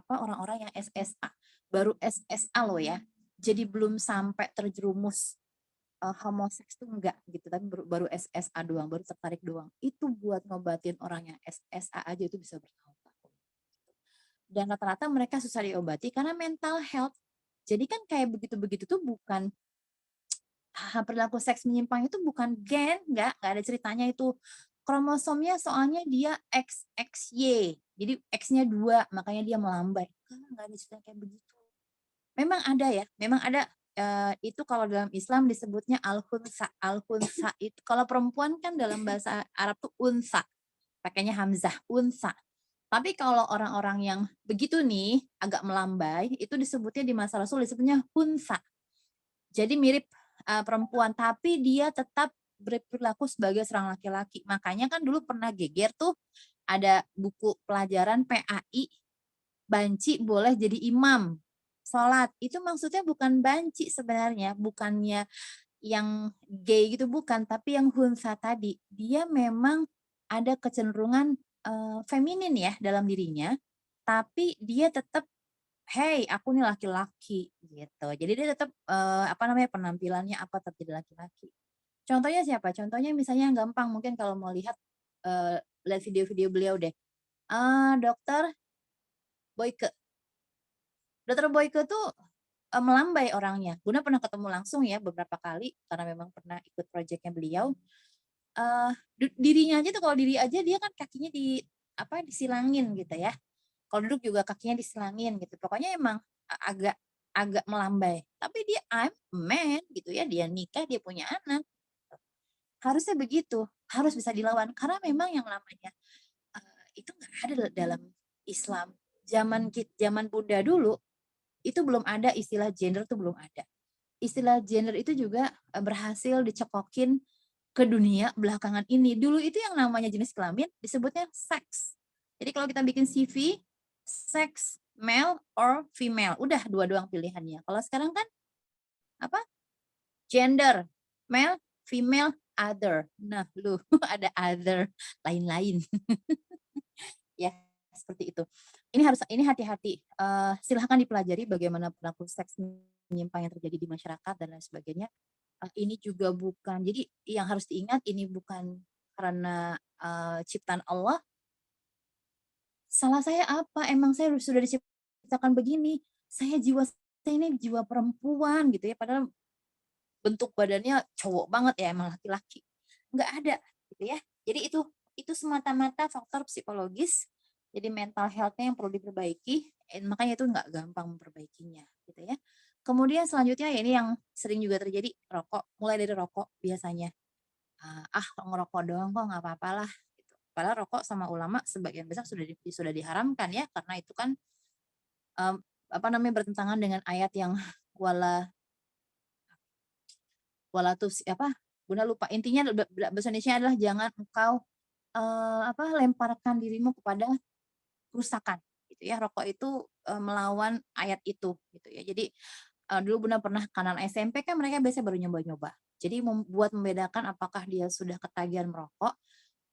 orang-orang yang SSA, baru SSA loh ya. Jadi belum sampai terjerumus homoseks tuh enggak gitu, tapi baru SSA doang, baru tertarik doang. Itu buat ngobatin orang yang SSA aja itu bisa bertahun-tahun. Dan rata-rata mereka susah diobati karena mental health. Jadi kan kayak begitu-begitu tuh bukan perilaku seks menyimpang, itu bukan gen, enggak ada ceritanya itu. Kromosomnya soalnya dia XXY, jadi X-nya 2, makanya dia melambai. Enggak ada cerita kayak begitu. Memang ada ya, itu kalau dalam Islam disebutnya al-khunsa. Al-khunsa itu kalau perempuan kan dalam bahasa Arab tuh unsa, pakainya hamzah, unsa. Tapi kalau orang-orang yang begitu nih agak melambai, itu disebutnya di masa Rasul disebutnya hunsa. Jadi mirip perempuan, tapi dia tetap berperilaku sebagai seorang laki-laki. Makanya kan dulu pernah geger tuh ada buku pelajaran PAI, banci boleh jadi imam sholat. Itu maksudnya bukan banci sebenarnya, bukannya yang gay gitu, bukan, tapi yang hunsa tadi. Dia memang ada kecenderungan feminin ya dalam dirinya, tapi dia tetap hey aku nih laki-laki gitu. Jadi dia tetap penampilannya apa tetap jadi laki-laki. Contohnya siapa? Contohnya misalnya yang gampang mungkin kalau mau lihat lihat video-video beliau deh. Dokter Boyke. Dokter Boyke tuh melambai orangnya. Bunda pernah ketemu langsung ya beberapa kali karena memang pernah ikut proyeknya beliau. Dirinya aja tuh kalau diri aja dia kan kakinya disilangin gitu ya. Kalau duduk juga kakinya disilangin gitu. Pokoknya emang agak agak melambai. Tapi dia I'm a man gitu ya. Dia nikah, dia punya anak. Harusnya begitu, harus bisa dilawan karena memang yang namanya itu nggak ada dalam Islam. Zaman Buddha dulu itu belum ada istilah gender tuh belum ada. Istilah gender itu juga berhasil dicekokin ke dunia belakangan ini. Dulu itu yang namanya jenis kelamin disebutnya seks. Jadi kalau kita bikin CV, seks male or female, udah dua doang pilihannya. Kalau sekarang kan apa? Gender, male, female, other. Nah, lu ada other lain-lain. Ya, seperti itu. Ini hati-hati. Silahkan dipelajari bagaimana perilaku seks menyimpang yang terjadi di masyarakat dan lain sebagainya. Ini juga bukan. Jadi yang harus diingat ini bukan karena ciptaan Allah. Salah saya apa? Emang saya sudah diciptakan begini. Saya ini jiwa perempuan gitu ya. Padahal bentuk badannya cowok banget ya, emang laki-laki. Nggak ada gitu ya. Jadi itu semata-mata faktor psikologis. Jadi mental health-nya yang perlu diperbaiki. Makanya itu nggak gampang memperbaikinya gitu ya. Kemudian selanjutnya ya ini yang sering juga terjadi, rokok. Mulai dari rokok biasanya. Ngerokok doang kok nggak apa-apalah gitu. Padahal rokok sama ulama sebagian besar sudah diharamkan ya, karena itu kan bertentangan dengan ayat yang Bunda lupa. Intinya bahasa Indonesia adalah jangan engkau lemparkan dirimu kepada kerusakan gitu ya. Rokok itu melawan ayat itu gitu ya. Jadi dulu Bunda pernah kanan SMP kan mereka biasanya baru nyoba-nyoba. Jadi buat membedakan apakah dia sudah ketagihan merokok,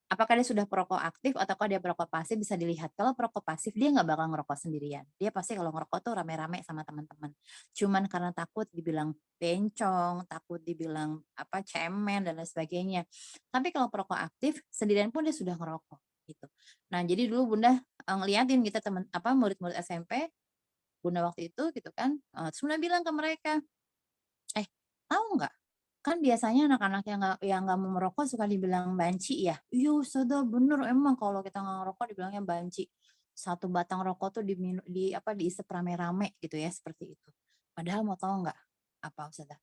apakah dia sudah perokok aktif ataukah dia perokok pasif bisa dilihat. Kalau perokok pasif dia nggak bakal ngerokok sendirian. Dia pasti kalau ngerokok tuh rame-rame sama teman-teman. Cuman karena takut dibilang bencong, takut dibilang cemen dan lain sebagainya. Tapi kalau perokok aktif sendirian pun dia sudah ngerokok gitu. Nah, jadi dulu Bunda ngeliatin kita murid-murid SMP Bunda waktu itu gitu kan. Terus Bunda bilang ke mereka, tahu nggak? Kan biasanya anak-anak yang nggak mau merokok suka dibilang banci ya. Iya, sudah bener emang kalau kita nggak ngerokok dibilangnya banci. Satu batang rokok tuh diisep rame-rame gitu ya seperti itu. Padahal mau tahu nggak apa Ustazah?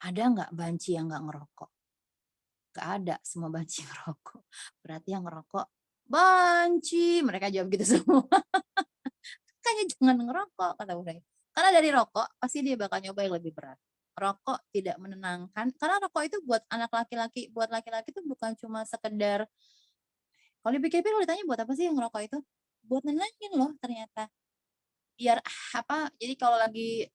Ada nggak banci yang nggak ngerokok? Nggak ada, semua banci ngerokok. Berarti yang ngerokok banci. Mereka jawab gitu semua. Makanya jangan ngerokok kata Bunda. Karena dari rokok pasti dia bakal nyoba yang lebih berat. Rokok tidak menenangkan karena rokok itu buat anak laki-laki, buat laki-laki itu bukan cuma sekedar kalau dipikir-pikir kalau ditanya buat apa sih yang ngerokok itu? Buat nenangin loh ternyata. Biar jadi kalau lagi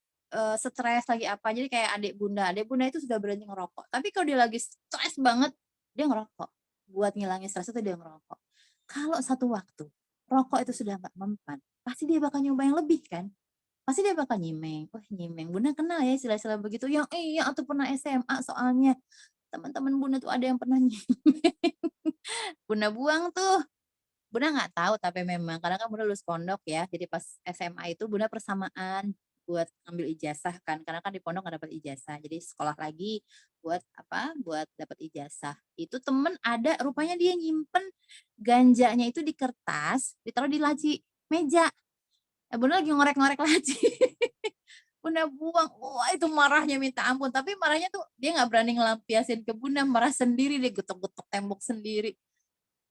stres lagi apa, jadi kayak adik bunda itu sudah berhenti ngerokok. Tapi kalau dia lagi stres banget, dia ngerokok. Buat ngilangin stres itu dia ngerokok. Kalau satu waktu rokok itu sudah nggak mempan, pasti dia bakal nyoba yang lebih kan? Pasti dia bakal nyimeng. Nyimeng. Bunda kenal ya istilah-istilah begitu. Yang atau pernah SMA soalnya. Teman-teman Bunda tuh ada yang pernah nyimeng. Bunda buang tuh. Bunda nggak tahu tapi memang karena kan Bunda lulus pondok ya. Jadi pas SMA itu Bunda persamaan buat ambil ijazah kan. Karena kan di pondok nggak dapat ijazah. Jadi sekolah lagi buat Buat dapat ijazah. Itu temen ada rupanya dia nyimpen ganjanya itu di kertas, ditaruh di laci meja. Bunda lagi ngorek-ngorek laci. Bunda buang. Wah, itu marahnya minta ampun. Tapi marahnya tuh dia nggak berani ngelampiasin ke Bunda. Marah sendiri, dia getok-getok tembok sendiri.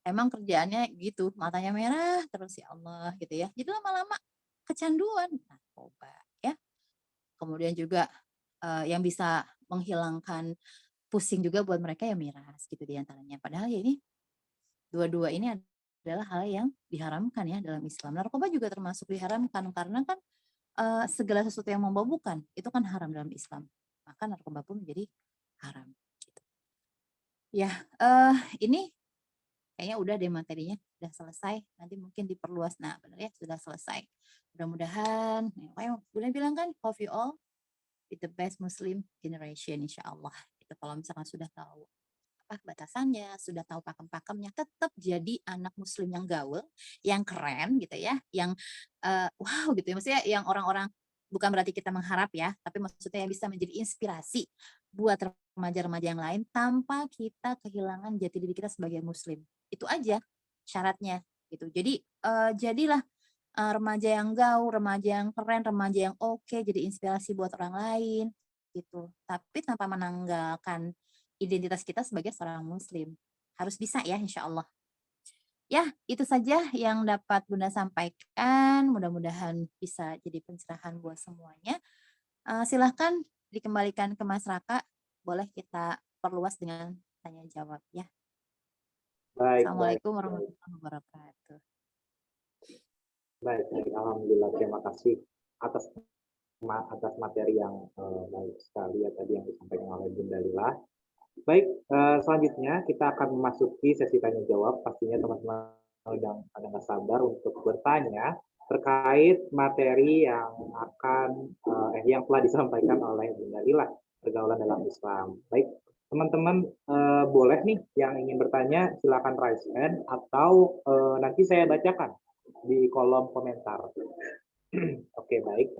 Emang kerjaannya gitu. Matanya merah terus ya Allah gitu ya. Jadi lama-lama kecanduan. Narkoba ya. Kemudian juga yang bisa menghilangkan pusing juga buat mereka ya miras gitu diantaranya. Padahal ya ini dua-dua ini adalah hal yang diharamkan ya dalam Islam. Narkoba juga termasuk diharamkan karena kan segala sesuatu yang memabukkan itu kan haram dalam Islam. Maka narkoba pun menjadi haram. Gitu. Ya, ini kayaknya udah deh materinya, udah selesai. Nanti mungkin diperluas. Nah, benar ya, sudah selesai. Mudah-mudahan, kayak Bunda bilang kan, hope you all with the best Muslim generation, insya Allah. Itu kalau misalkan sudah tahu apa batasannya, sudah tahu pakem-pakemnya, tetap jadi anak Muslim yang gaul, yang keren gitu ya, yang wow gitu ya, maksudnya yang orang-orang, bukan berarti kita mengharap ya, tapi maksudnya yang bisa menjadi inspirasi buat remaja-remaja yang lain tanpa kita kehilangan jati diri kita sebagai Muslim. Itu aja syaratnya gitu. Jadi jadilah remaja yang gaul, remaja yang keren, remaja yang oke, jadi inspirasi buat orang lain gitu. Tapi tanpa menanggalkan identitas kita sebagai seorang Muslim. Harus bisa ya, insya Allah. Ya, itu saja yang dapat Bunda sampaikan. Mudah-mudahan bisa jadi pencerahan buat semuanya. Silahkan dikembalikan ke Mas Raka. Boleh kita perluas dengan tanya jawab ya. Baik, Assalamualaikum warahmatullahi wabarakatuh. baik. Alhamdulillah, terima kasih atas materi yang baik sekali ya tadi yang disampaikan oleh Bunda Lila. Baik, selanjutnya kita akan memasuki sesi tanya jawab. Pastinya teman-teman sedang pada sabar untuk bertanya terkait materi yang yang telah disampaikan oleh Bunda Lila, pergaulan dalam Islam. Baik, teman-teman boleh nih yang ingin bertanya silakan raise hand atau nanti saya bacakan di kolom komentar. Oke, baik.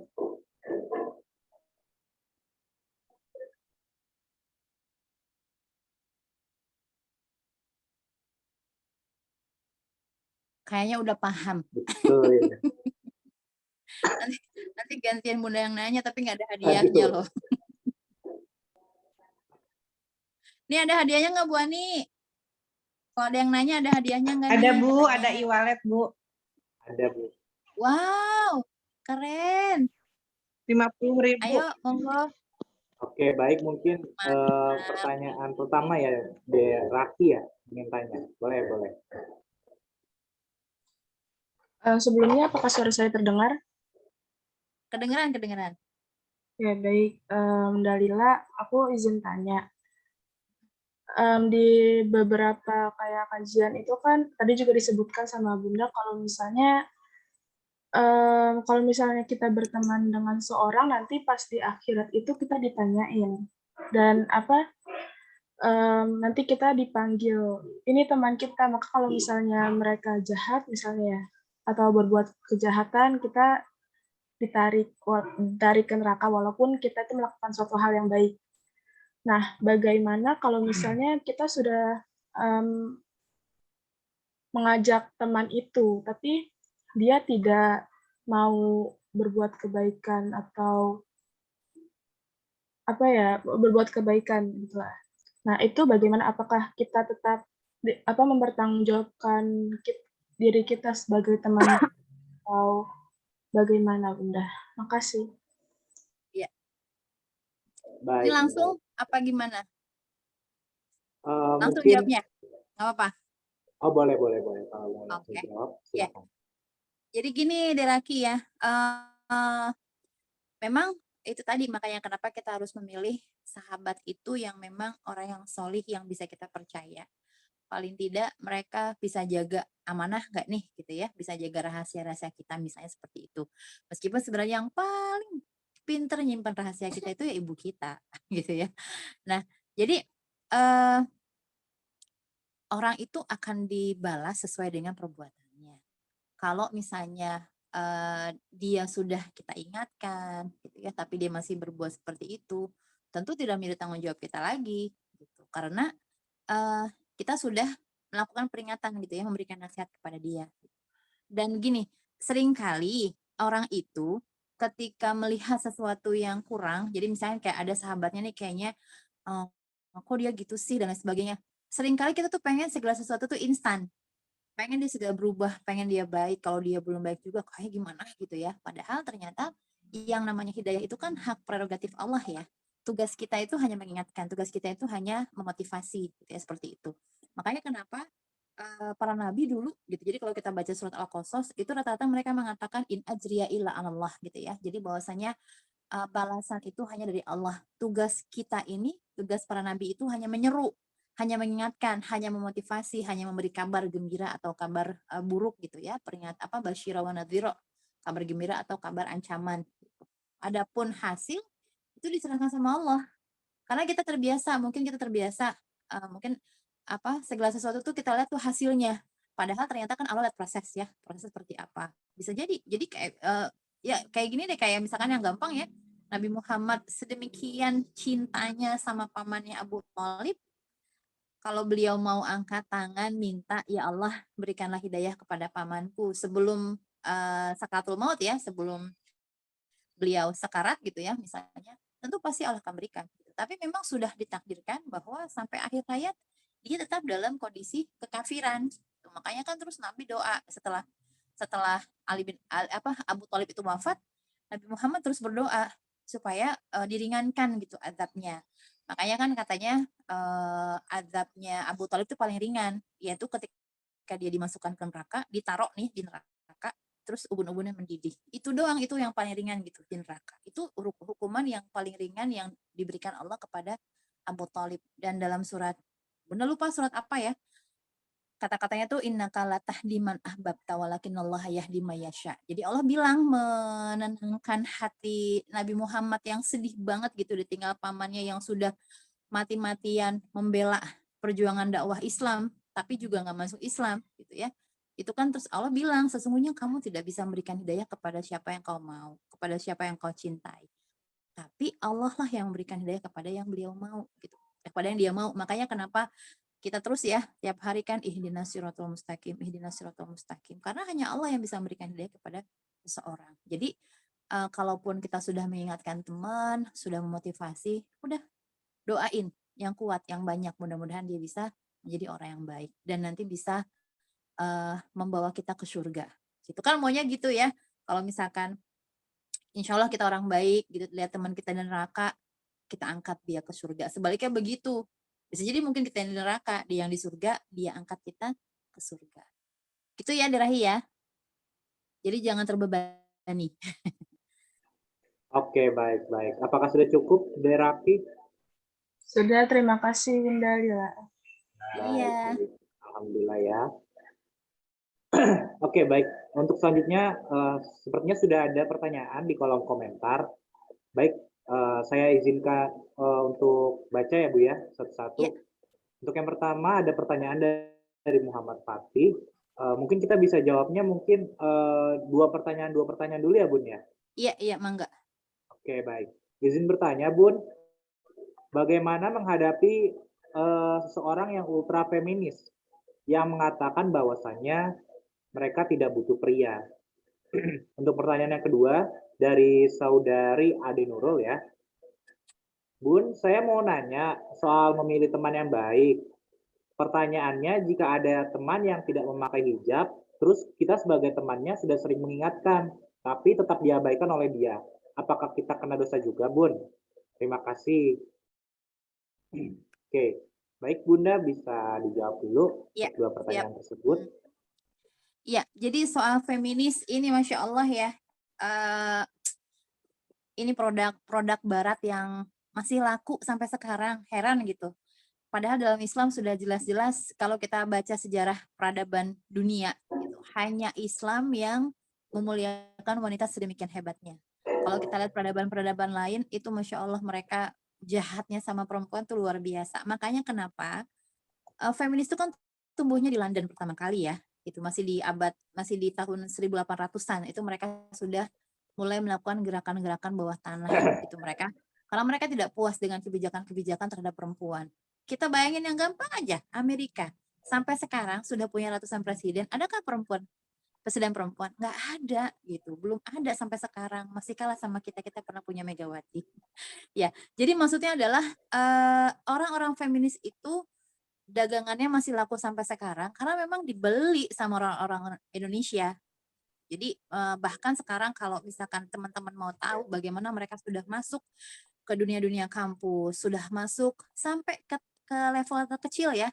Kayaknya udah paham. Betul ya. nanti gantian Bunda yang nanya, tapi nggak ada hadiahnya loh. Ini ada hadiahnya nggak Bu Ani? Kalau ada yang nanya, ada hadiahnya nggak? Ada nih? Bu, Katanya. ada e-wallet Bu. Ada Bu. Wow, keren. 50.000. Ayo, monggo. Oke, baik. Mungkin pertanyaan pertama ya, De Raki ya, ingin tanya. Boleh, boleh. Sebelumnya apakah suara saya terdengar? Kedengeran, kedengeran. Ya, baik. Dalila, aku izin tanya. Di beberapa kayak kajian itu kan tadi juga disebutkan sama Bunda kalau misalnya kita berteman dengan seorang nanti pas di akhirat itu kita ditanyain dan nanti kita dipanggil ini teman kita, maka kalau misalnya mereka jahat misalnya ya atau berbuat kejahatan kita ditarik ke neraka walaupun kita itu melakukan suatu hal yang baik. Nah, bagaimana kalau misalnya kita sudah mengajak teman itu, tapi dia tidak mau berbuat kebaikan atau berbuat kebaikan gitu lah. Nah, itu bagaimana? Apakah kita tetap mempertanggungjawabkan diri kita sebagai teman atau bagaimana, Bunda? Makasih. Iya. Baik. Ini langsung apa gimana? Langsung mungkin, jawabnya. Nggak apa-apa. Oh, boleh. Kalau mau langsung jawab, silakan. Jadi gini, Deraki ya. Memang itu tadi makanya kenapa kita harus memilih sahabat itu yang memang orang yang solih yang bisa kita percaya. Paling tidak mereka bisa jaga amanah nggak nih gitu ya, bisa jaga rahasia-rahasia kita misalnya seperti itu. Meskipun sebenarnya yang paling pinter nyimpan rahasia kita itu ya ibu kita gitu ya. Nah jadi orang itu akan dibalas sesuai dengan perbuatannya. Kalau misalnya dia sudah kita ingatkan gitu ya, tapi dia masih berbuat seperti itu, tentu tidak menjadi tanggung jawab kita lagi gitu. Karena kita sudah melakukan peringatan gitu ya, memberikan nasihat kepada dia. Dan gini, seringkali orang itu ketika melihat sesuatu yang kurang, jadi misalnya kayak ada sahabatnya nih kayaknya kok dia gitu sih dan lain sebagainya. Seringkali kita tuh pengen segala sesuatu tuh instan. Pengen dia segera berubah, pengen dia baik. Kalau dia belum baik juga kayak gimana gitu ya. Padahal ternyata yang namanya hidayah itu kan hak prerogatif Allah ya. Tugas kita itu hanya mengingatkan, tugas kita itu hanya memotivasi gitu ya, seperti itu. Makanya kenapa para nabi dulu gitu. Jadi kalau kita baca surat Al-Qasas itu rata-rata mereka mengatakan in ajriya illa anallah gitu ya. Jadi bahwasanya balasan itu hanya dari Allah. Tugas kita ini, tugas para nabi itu hanya menyeru, hanya mengingatkan, hanya memotivasi, hanya memberi kabar gembira atau kabar buruk gitu ya, basyira wa nadhira, kabar gembira atau kabar ancaman. Adapun hasil itu diserahkan sama Allah. Karena kita terbiasa, mungkin mungkin segala sesuatu tuh kita lihat tuh hasilnya. Padahal ternyata kan Allah lihat proses ya, proses seperti apa. Bisa jadi kayak ya kayak gini deh, kayak misalkan yang gampang ya, Nabi Muhammad sedemikian cintanya sama pamannya Abu Thalib, kalau beliau mau angkat tangan minta, ya Allah berikanlah hidayah kepada pamanku sebelum sakaratul maut ya, sebelum beliau sekarat gitu ya misalnya, tentu pasti Allah akan berikan. Tapi memang sudah ditakdirkan bahwa sampai akhir hayat dia tetap dalam kondisi kekafiran. Makanya kan terus Nabi doa setelah Abu Thalib itu wafat, Nabi Muhammad terus berdoa supaya diringankan gitu azabnya. Makanya kan katanya azabnya Abu Thalib itu paling ringan, yaitu ketika dia dimasukkan ke neraka, ditaruh nih di neraka, terus ubun-ubunnya mendidih. Itu doang, itu yang paling ringan gitu di neraka. Itu hukuman yang paling ringan yang diberikan Allah kepada Abu Thalib. Dan dalam surat, benar lupa surat apa ya, kata-katanya tuh innaka latahdi man ahbabta walakinallaha yahdi may yasha. Jadi Allah bilang menenangkan hati Nabi Muhammad yang sedih banget gitu ditinggal pamannya yang sudah mati-matian membela perjuangan dakwah Islam tapi juga nggak masuk Islam gitu ya. Itu kan terus Allah bilang sesungguhnya kamu tidak bisa memberikan hidayah kepada siapa yang kau mau, kepada siapa yang kau cintai. Tapi Allah lah yang memberikan hidayah kepada yang beliau mau gitu. Kepada yang dia mau. Makanya kenapa kita terus ya tiap hari kan ihdinas siratal mustaqim, ihdinas siratal mustaqim, karena hanya Allah yang bisa memberikan hidayah kepada seseorang. Jadi kalaupun kita sudah mengingatkan teman, sudah memotivasi, udah doain yang kuat, yang banyak, mudah-mudahan dia bisa menjadi orang yang baik dan nanti bisa membawa kita ke surga. Itu kan maunya gitu ya. Kalau misalkan insya Allah kita orang baik gitu, lihat teman kita di neraka, kita angkat dia ke surga. Sebaliknya begitu. Bisa jadi mungkin kita yang di neraka, dia yang di surga, dia angkat kita ke surga. Gitu ya, Dirahi ya. Jadi jangan terbebani. Oke, baik. Apakah sudah cukup, Derapi? Sudah, terima kasih Bunda Lila. Iya. Alhamdulillah ya. Oke, baik. Untuk selanjutnya, sepertinya sudah ada pertanyaan di kolom komentar. Baik, saya izinkan untuk baca ya Bu ya, satu-satu. Ya. Untuk yang pertama ada pertanyaan dari Muhammad Fatih. Mungkin kita bisa jawabnya mungkin dua pertanyaan dulu ya Bun ya? Iya, mangga. Oke, baik. Izin bertanya Bun, bagaimana menghadapi seseorang yang ultra feminis yang mengatakan bahwasannya mereka tidak butuh pria? Untuk pertanyaan yang kedua dari saudari Ade Nurul ya. Bun, saya mau nanya soal memilih teman yang baik. Pertanyaannya, jika ada teman yang tidak memakai hijab, terus kita sebagai temannya sudah sering mengingatkan, tapi tetap diabaikan oleh dia. Apakah kita kena dosa juga, Bun? Terima kasih. Oke, baik Bunda, bisa dijawab dulu dua pertanyaan tersebut. Ya, jadi soal feminis ini Masya Allah ya, ini produk barat yang masih laku sampai sekarang, heran gitu. Padahal dalam Islam sudah jelas-jelas kalau kita baca sejarah peradaban dunia, gitu, hanya Islam yang memuliakan wanita sedemikian hebatnya. Kalau kita lihat peradaban-peradaban lain, itu Masya Allah mereka jahatnya sama perempuan tuh luar biasa. Makanya kenapa feminis itu kan tumbuhnya di London pertama kali ya, itu masih di tahun 1800-an, itu mereka sudah mulai melakukan gerakan-gerakan bawah tanah itu mereka, karena mereka tidak puas dengan kebijakan-kebijakan terhadap perempuan. Kita bayangin yang gampang aja, Amerika sampai sekarang sudah punya ratusan presiden, adakah presiden perempuan? Nggak ada gitu, belum ada sampai sekarang, masih kalah sama kita pernah punya Megawati. Ya, jadi maksudnya adalah orang-orang feminis itu dagangannya masih laku sampai sekarang karena memang dibeli sama orang-orang Indonesia. Jadi bahkan sekarang kalau misalkan teman-teman mau tahu bagaimana mereka sudah masuk ke dunia-dunia kampus, sudah masuk sampai ke level terkecil ya,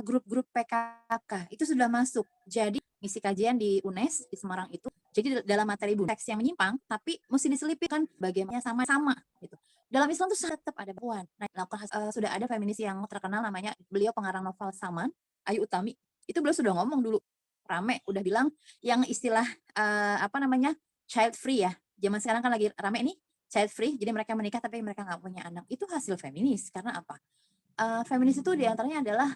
grup-grup PKK itu sudah masuk. Jadi misi kajian di UNES di Semarang itu, jadi dalam materi teks yang menyimpang, tapi mesti diselipkan bagaimana sama-sama gitu. dalam Islam tuh tetap ada perempuan. Nah, sudah ada feminis yang terkenal namanya, beliau pengarang novel Saman, Ayu Utami. Itu beliau sudah ngomong dulu, rame, udah bilang yang istilah child free ya. Zaman sekarang kan lagi rame nih, child free, jadi mereka menikah tapi mereka nggak punya anak. Itu hasil feminis. Karena apa? Feminis itu diantaranya adalah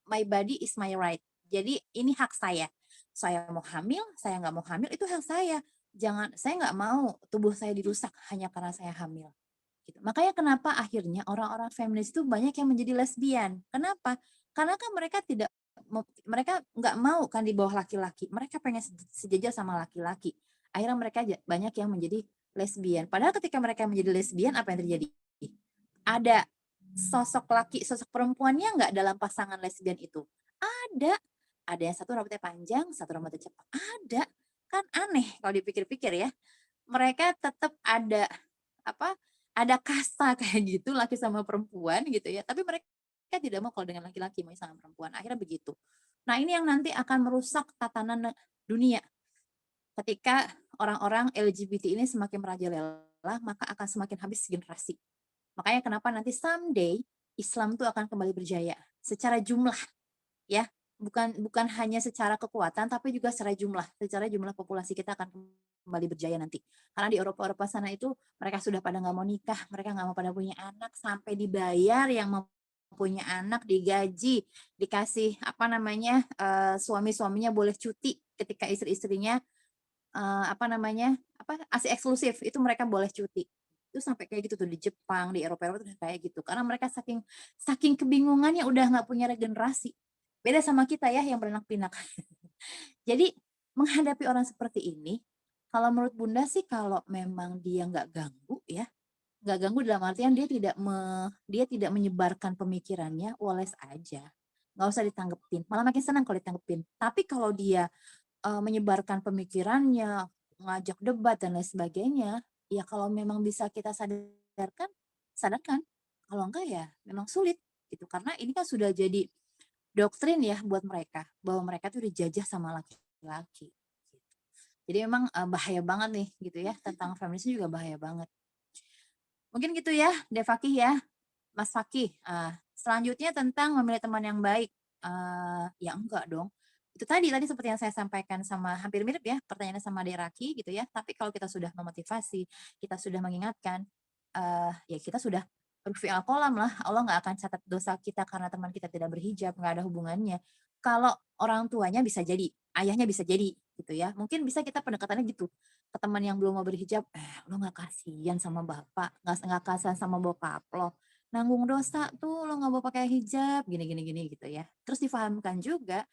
my body is my right. Jadi ini hak saya. Saya mau hamil, saya nggak mau hamil, itu hak saya. Saya nggak mau tubuh saya dirusak hanya karena saya hamil. Gitu. Makanya kenapa akhirnya orang-orang feminis itu banyak yang menjadi lesbian. Kenapa? Karena kan mereka nggak mau kan di bawah laki-laki. Mereka pengen sejajar sama laki-laki. Akhirnya mereka banyak yang menjadi lesbian. Padahal ketika mereka menjadi lesbian, apa yang terjadi? Ada sosok laki, sosok perempuannya nggak dalam pasangan lesbian itu? Ada yang satu rambutnya panjang, satu rambutnya cepat. Ada. Kan aneh kalau dipikir-pikir ya. Mereka tetap ada kasta kayak gitu, laki sama perempuan gitu ya. Tapi mereka tidak mau kalau dengan laki-laki, mau sama perempuan. Akhirnya begitu. Nah, ini yang nanti akan merusak tatanan dunia. Ketika orang-orang LGBT ini semakin merajalela, maka akan semakin habis generasi. Makanya kenapa nanti someday Islam itu akan kembali berjaya secara jumlah, ya. Bukan hanya secara kekuatan, tapi juga secara jumlah populasi kita akan kembali berjaya nanti. Karena di Eropa sana itu mereka sudah pada nggak mau nikah, mereka nggak mau pada punya anak, sampai dibayar yang mau punya anak, digaji, dikasih suami-suaminya boleh cuti ketika istri-istrinya ASI eksklusif, itu mereka boleh cuti. Itu sampai kayak gitu tuh di Jepang, di Eropa itu kayak gitu. Karena mereka saking kebingungannya udah nggak punya regenerasi. Beda sama kita ya yang beranak pinak. Jadi menghadapi orang seperti ini, kalau menurut Bunda sih kalau memang dia nggak ganggu ya, nggak ganggu dalam artian dia tidak menyebarkan pemikirannya, woles aja, nggak usah ditanggepin. Malah makin senang kalau ditanggepin. Tapi kalau dia menyebarkan pemikirannya, ngajak debat dan lain sebagainya, ya kalau memang bisa kita sadarkan. Kalau enggak ya memang sulit gitu. Karena ini kan sudah jadi doktrin ya buat mereka, bahwa mereka tuh dijajah sama laki-laki. Jadi memang bahaya banget nih gitu ya, tentang feminisme juga bahaya banget. Mungkin gitu ya, Devaki ya, Mas Fakih. Selanjutnya tentang memilih teman yang baik. Ya enggak dong. Itu tadi seperti yang saya sampaikan, sama hampir mirip ya pertanyaannya sama Deraki gitu ya. Tapi kalau kita sudah memotivasi, kita sudah mengingatkan, ya kita sudah berfi al-qalam lah. Allah nggak akan catat dosa kita karena teman kita tidak berhijab, nggak ada hubungannya. Kalau orang tuanya bisa jadi, ayahnya bisa jadi gitu ya. Mungkin bisa kita pendekatannya gitu ke teman yang belum mau berhijab. Lo nggak kasihan sama bapak, nggak kasihan sama bokap lo, nanggung dosa tuh lo nggak mau pakai hijab, gini gitu ya. Terus difahamkan juga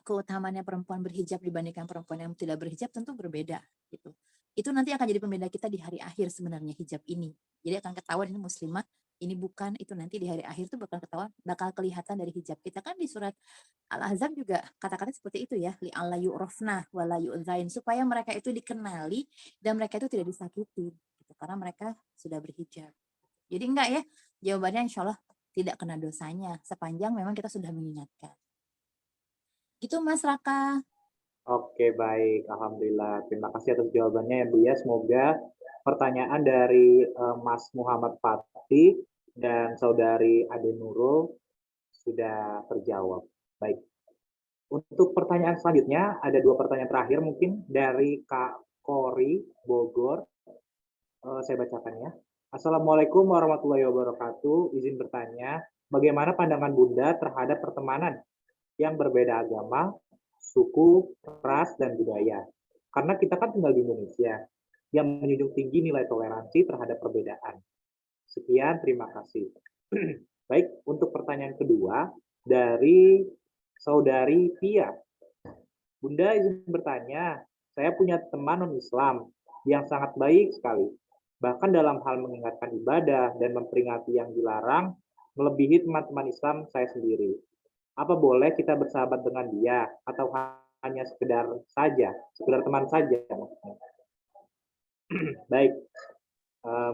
keutamaannya perempuan berhijab dibandingkan perempuan yang tidak berhijab tentu berbeda gitu. Itu nanti akan jadi pembeda kita di hari akhir sebenarnya, hijab ini. Jadi akan ketahuan ini muslimah, ini bukan. Itu nanti di hari akhir tuh bakal kelihatan dari hijab kita. Kan di surat Al-Ahzab juga kata-kata seperti itu ya, li alla yu'rafna wa la yu'dzain, supaya mereka itu dikenali dan mereka itu tidak disakiti gitu, karena mereka sudah berhijab. Jadi enggak ya, jawabannya insya Allah tidak kena dosanya sepanjang memang kita sudah mengingatkan. Gitu Mas Raka. Oke, baik. Alhamdulillah. Terima kasih atas jawabannya ya, Bu ya. Semoga pertanyaan dari Mas Muhammad Fatih dan Saudari Ade Nurul sudah terjawab. Baik. Untuk pertanyaan selanjutnya, ada 2 pertanyaan terakhir mungkin dari Kak Kori Bogor. Saya bacakan ya. Assalamualaikum warahmatullahi wabarakatuh. Izin bertanya, bagaimana pandangan Bunda terhadap pertemanan yang berbeda agama, suku, ras, dan budaya? Karena kita kan tinggal di Indonesia yang menjunjung tinggi nilai toleransi terhadap perbedaan. Sekian, terima kasih. Baik, untuk pertanyaan kedua dari Saudari Pia. Bunda izin bertanya, saya punya teman non-Islam yang sangat baik sekali. Bahkan dalam hal mengingatkan ibadah dan memperingati yang dilarang, melebihi teman-teman Islam saya sendiri. Apa boleh kita bersahabat dengan dia atau hanya sekedar teman saja? Baik,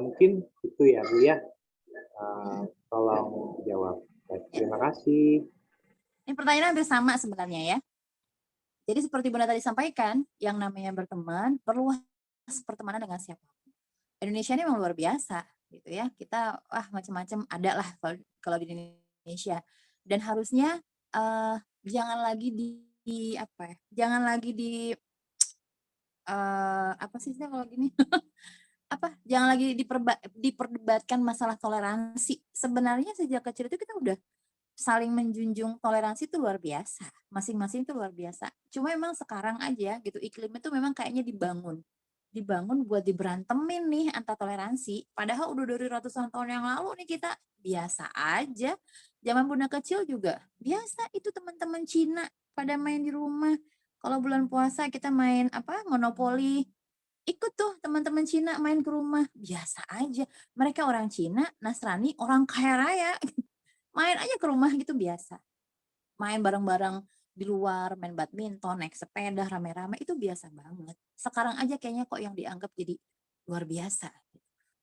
mungkin itu ya Bu ya. Tolong jawab. Baik, terima kasih. Ini pertanyaan hampir sama sebenarnya ya. Jadi seperti Bunda tadi sampaikan, yang namanya berteman perlu pertemanan dengan siapa. Indonesia ini memang luar biasa gitu ya. Kita macam-macam ada lah kalau di Indonesia. Dan harusnya jangan lagi jangan lagi apa sih kalau gini? Jangan lagi diperdebatkan masalah toleransi. Sebenarnya sejak kecil itu kita udah saling menjunjung toleransi itu luar biasa. Masing-masing itu luar biasa. Cuma memang sekarang aja gitu iklimnya itu memang kayaknya dibangun buat diberantemin nih antar toleransi. Padahal udah dari ratusan tahun yang lalu nih kita biasa aja. Zaman Bunda kecil juga biasa itu teman-teman Cina pada main di rumah. Kalau bulan puasa kita main monopoli. Ikut tuh teman-teman Cina main ke rumah. Biasa aja. Mereka orang Cina, Nasrani, orang kaya raya. Main aja ke rumah gitu biasa. Main bareng-bareng di luar, main badminton, naik sepeda, rame-rame, itu biasa banget. Sekarang aja kayaknya kok yang dianggap jadi luar biasa.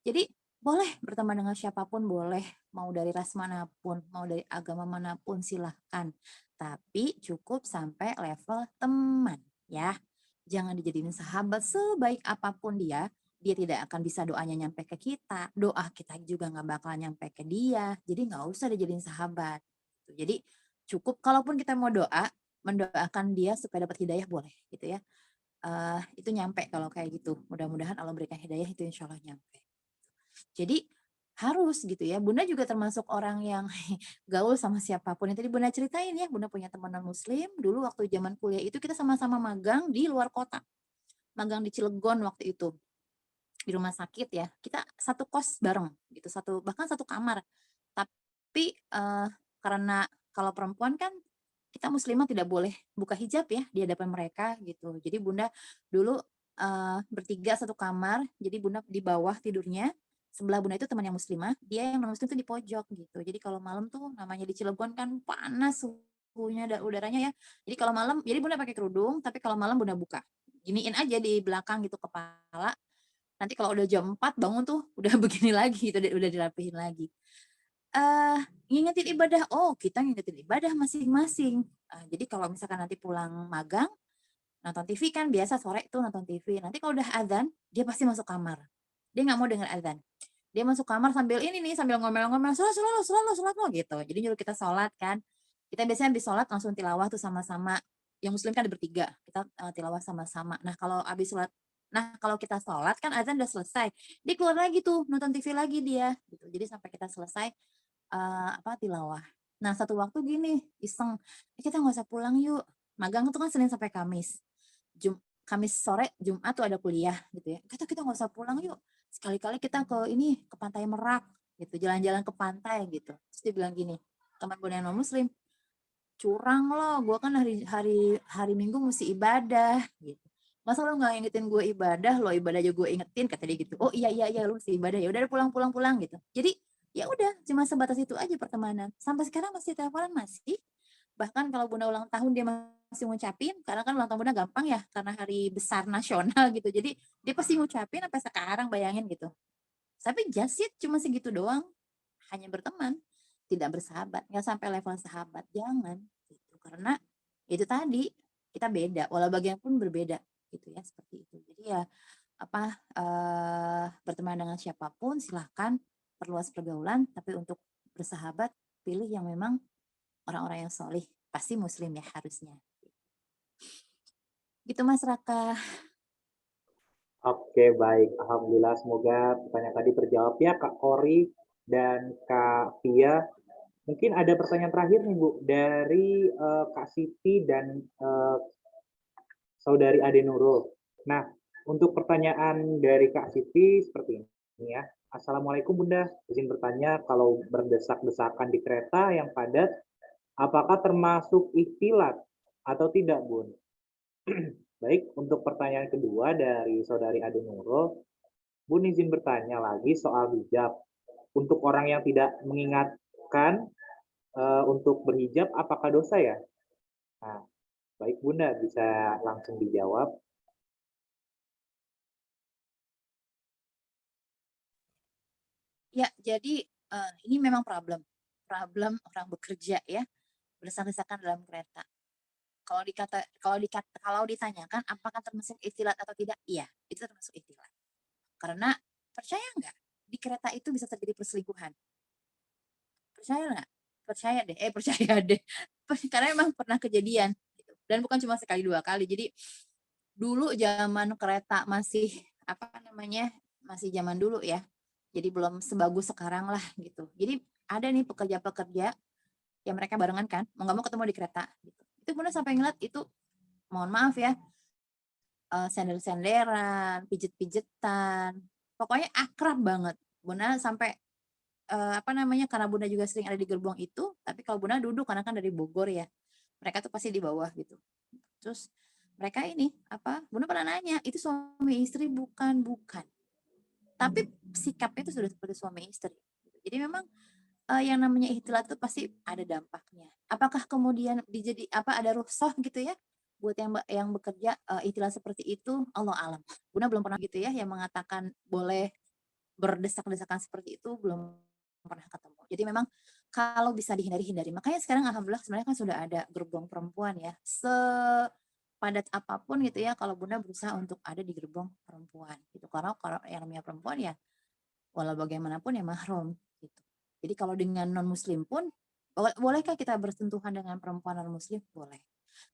Jadi boleh berteman dengan siapapun, boleh. Mau dari ras manapun, mau dari agama manapun, silahkan. Tapi cukup sampai level teman, ya. Jangan dijadiin sahabat sebaik apapun dia tidak akan bisa doanya nyampe ke kita, doa kita juga nggak bakal nyampe ke dia, jadi nggak usah dijadiin sahabat. Jadi cukup kalaupun kita mau mendoakan dia supaya dapat hidayah boleh gitu ya. Itu nyampe kalau kayak gitu. Mudah-mudahan Allah berikan hidayah, itu insya Allah nyampe. Jadi harus gitu ya. Bunda juga termasuk orang yang gaul sama siapapun. Yang tadi Bunda ceritain ya, Bunda punya teman non muslim. Dulu waktu zaman kuliah itu kita sama-sama magang di luar kota. Magang di Cilegon waktu itu. Di rumah sakit ya, kita satu kos bareng gitu, bahkan satu kamar. Tapi karena kalau perempuan kan kita muslimah tidak boleh buka hijab ya di hadapan mereka gitu. Jadi Bunda dulu bertiga satu kamar, jadi Bunda di bawah tidurnya, sebelah Bunda itu teman yang muslimah, dia yang non muslim itu di pojok gitu. Jadi kalau malam tuh namanya di Cilegon kan panas suhunya dan udaranya ya. Jadi kalau malam, jadi Bunda pakai kerudung, tapi kalau malam Bunda buka. Giniin aja di belakang gitu kepala. Nanti kalau udah jam 4 bangun tuh udah begini lagi, udah dirapihin lagi. Ngingetin ibadah, kita ngingetin ibadah masing-masing. Jadi kalau misalkan nanti pulang magang, nonton TV kan biasa sore tuh nonton TV. Nanti kalau udah azan, dia pasti masuk kamar. Dia nggak mau dengar azan. Dia masuk kamar sambil ngomel-ngomel, sholat gitu. Jadi nyuruh kita sholat kan. Kita biasanya habis sholat langsung tilawah tuh sama-sama. Yang muslim kan ada bertiga, kita tilawah sama-sama. Nah kalau kita sholat kan azan udah selesai, dia keluar lagi tuh nonton TV lagi dia gitu. Jadi sampai kita selesai tilawah. Nah satu waktu gini iseng, kita nggak usah pulang yuk, magang itu kan Senin sampai Kamis. Kamis sore Jumat tuh ada kuliah gitu ya, kita nggak usah pulang yuk, sekali-kali kita ke Pantai Merak gitu, jalan-jalan ke pantai gitu. Terus dia bilang gini, teman gue yang non muslim, curang loh, gue kan hari Minggu mesti ibadah gitu. Masa lo nggak ingetin gue ibadah, lo ibadah aja gue ingetin, kata dia gitu. Oh iya lo mesti ibadah, ya udah pulang gitu. Jadi ya udah cuma sebatas itu aja pertemanan. Sampai sekarang masih teleponan masih. Bahkan kalau Bunda ulang tahun dia masih ngucapin, karena kan ulang tahun Bunda gampang ya, karena hari besar nasional gitu. Jadi dia pasti ngucapin sampai sekarang, bayangin gitu. Tapi just it cuma segitu doang, hanya berteman, tidak bersahabat, nggak sampai level sahabat, jangan gitu. Karena itu tadi kita beda, walau bagian pun berbeda gitu ya, seperti itu. Jadi ya berteman dengan siapapun silahkan, perluas pergaulan, tapi untuk bersahabat pilih yang memang orang-orang yang solih, pasti muslim ya harusnya. Gitu Mas Raka. Oke, baik. Alhamdulillah, semoga pertanyaan tadi terjawab ya Kak Kori dan Kak Via. Mungkin ada pertanyaan terakhir nih Bu, dari Kak Siti dan Saudari Ade Nurul. Nah, untuk pertanyaan dari Kak Siti seperti ini ya. Assalamualaikum Bunda, izin bertanya, kalau berdesak-desakan di kereta yang padat, apakah termasuk ikhtilat atau tidak Bun? Baik, untuk pertanyaan kedua dari Saudari Ade Nurul, Bun izin bertanya lagi soal hijab. Untuk orang yang tidak mengingatkan untuk berhijab, apakah dosa ya? Nah, baik Bunda, bisa langsung dijawab. Ya, jadi ini memang problem orang bekerja ya, berdesak-desakan dalam kereta. Kalau ditanyakan apakah termasuk ikhtilat atau tidak? Iya, itu termasuk ikhtilat. Karena percaya nggak di kereta itu bisa terjadi perselingkuhan? Percaya nggak? Percaya deh, percaya deh. Karena emang pernah kejadian gitu. Dan bukan cuma sekali dua kali. Jadi dulu zaman kereta masih masih zaman dulu ya. Jadi belum sebagus sekarang lah gitu. Jadi ada nih pekerja-pekerja yang mereka barengan kan, mau nggak mau ketemu di kereta gitu. Itu kemudian sampai ngeliat itu, mohon maaf ya, sender-senderan, pijet-pijetan, pokoknya akrab banget. Bunda sampai karena Bunda juga sering ada di gerbong itu, tapi kalau Bunda duduk karena kan dari Bogor ya, mereka tuh pasti di bawah gitu. Terus mereka ini Bunda pernah nanya, itu suami istri bukan, tapi sikapnya itu sudah seperti suami istri. Jadi memang yang namanya ikhtilat itu pasti ada dampaknya. Apakah kemudian ada rukhsah gitu ya buat yang bekerja ikhtilat seperti itu? Allah alam. Bunda belum pernah gitu ya yang mengatakan boleh berdesak-desakan seperti itu, belum pernah ketemu. Jadi memang kalau bisa dihindari. Makanya sekarang alhamdulillah sebenarnya kan sudah ada gerbong perempuan ya. Sepadat apapun gitu ya, kalau Bunda berusaha untuk ada di gerbong perempuan gitu. Karena kalau yang namanya perempuan ya walau bagaimanapun ya mahram gitu. Jadi kalau dengan non muslim pun bolehkah kita bersentuhan dengan perempuan non muslim? Boleh.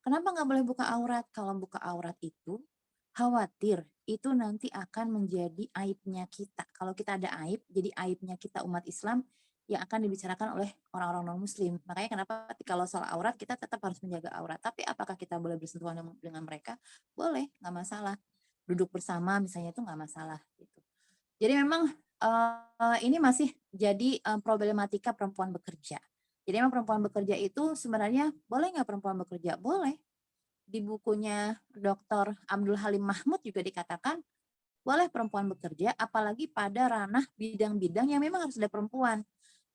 Kenapa nggak boleh buka aurat? Kalau buka aurat itu khawatir itu nanti akan menjadi aibnya kita. Kalau kita ada aib, jadi aibnya kita umat Islam yang akan dibicarakan oleh orang-orang non muslim. Makanya kenapa kalau soal aurat kita tetap harus menjaga aurat. Tapi apakah kita boleh bersentuhan dengan mereka? Boleh, nggak masalah. Duduk bersama misalnya itu nggak masalah gitu. Jadi memang ini masih jadi problematika perempuan bekerja. Jadi memang perempuan bekerja itu sebenarnya boleh nggak perempuan bekerja? Boleh. Di bukunya Dr. Abdul Halim Mahmud juga dikatakan boleh perempuan bekerja, apalagi pada ranah bidang-bidang yang memang harus ada perempuan.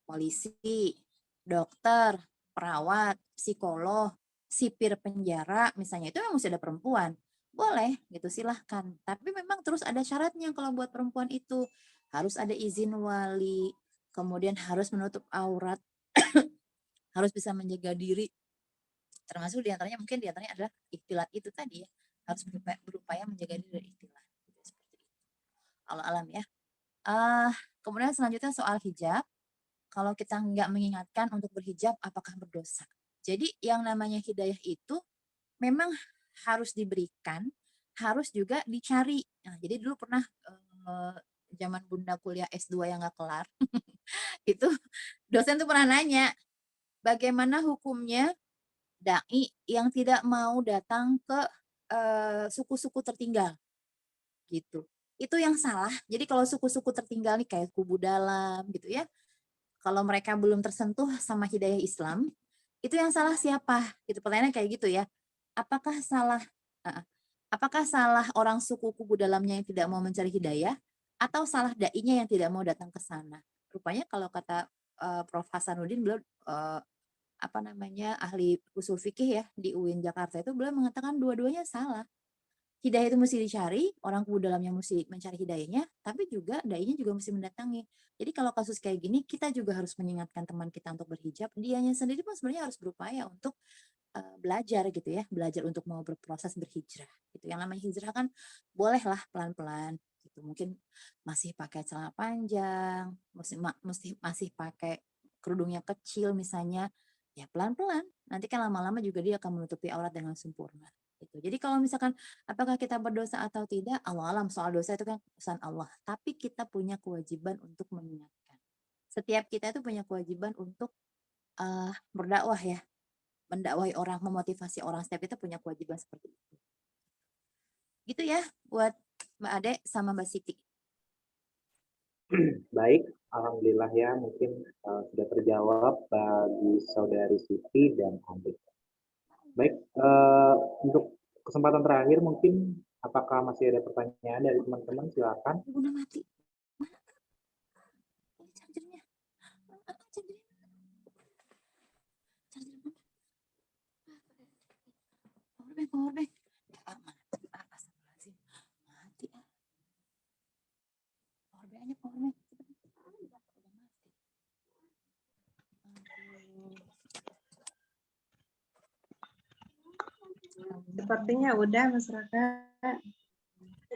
Polisi, dokter, perawat, psikolog, sipir penjara, misalnya itu memang mesti ada perempuan. Boleh, gitu silahkan. Tapi memang terus ada syaratnya kalau buat perempuan itu. Harus ada izin wali, kemudian harus menutup aurat, harus bisa menjaga diri. Termasuk diantaranya adalah ikhtilat itu tadi ya. Harus berupaya menjaga diri dari ikhtilat. Seperti itu. Allah alam ya. Kemudian selanjutnya soal hijab. Kalau kita nggak mengingatkan untuk berhijab, apakah berdosa? Jadi yang namanya hidayah itu memang harus diberikan, harus juga dicari. Nah, jadi dulu pernah zaman Bunda kuliah S2 yang nggak kelar, itu dosen tuh pernah nanya, bagaimana hukumnya dai yang tidak mau datang ke suku-suku tertinggal, gitu. Itu yang salah. Jadi kalau suku-suku tertinggal nih kayak kubu dalam, gitu ya, kalau mereka belum tersentuh sama hidayah Islam, itu yang salah siapa? Gitu pertanyaannya kayak gitu ya. Apakah salah orang suku kubu dalamnya yang tidak mau mencari hidayah atau salah dai-nya yang tidak mau datang ke sana? Rupanya kalau kata Prof Hasanuddin, beliau ahli usul fikih ya di UIN Jakarta, itu beliau mengatakan dua-duanya salah. Hidayah itu mesti dicari, orang kubu dalamnya mesti mencari hidayahnya, tapi juga dai-nya juga mesti mendatangi. Jadi kalau kasus kayak gini, kita juga harus mengingatkan teman kita untuk berhijab. Dianya sendiri pun sebenarnya harus berupaya untuk belajar gitu ya, belajar untuk mau berproses berhijrah. Gitu. Yang namanya hijrah kan bolehlah pelan-pelan. Gitu. Mungkin masih pakai celana panjang, masih pakai kerudungnya kecil misalnya, ya pelan-pelan. Nanti kan lama-lama juga dia akan menutupi aurat dengan sempurna. Gitu. Jadi kalau misalkan apakah kita berdosa atau tidak, Allah alam, soal dosa itu kan urusan Allah. Tapi kita punya kewajiban untuk mengingatkan. Setiap kita itu punya kewajiban untuk berdakwah ya, mendakwai orang, memotivasi orang. Setiap kita punya kewajiban seperti itu. Gitu ya buat Mbak Ade sama Mbak Siti. Baik, alhamdulillah ya, mungkin sudah terjawab bagi saudari Siti dan Ade. Baik, untuk kesempatan terakhir mungkin apakah masih ada pertanyaan dari teman-teman? Silakan. Udah mati. Mana? Ini chargernya. Chargernya. Powerbank. Mati. Astagfirullahaladzim. Mati. Powerbank. Sepertinya udah masyarakat.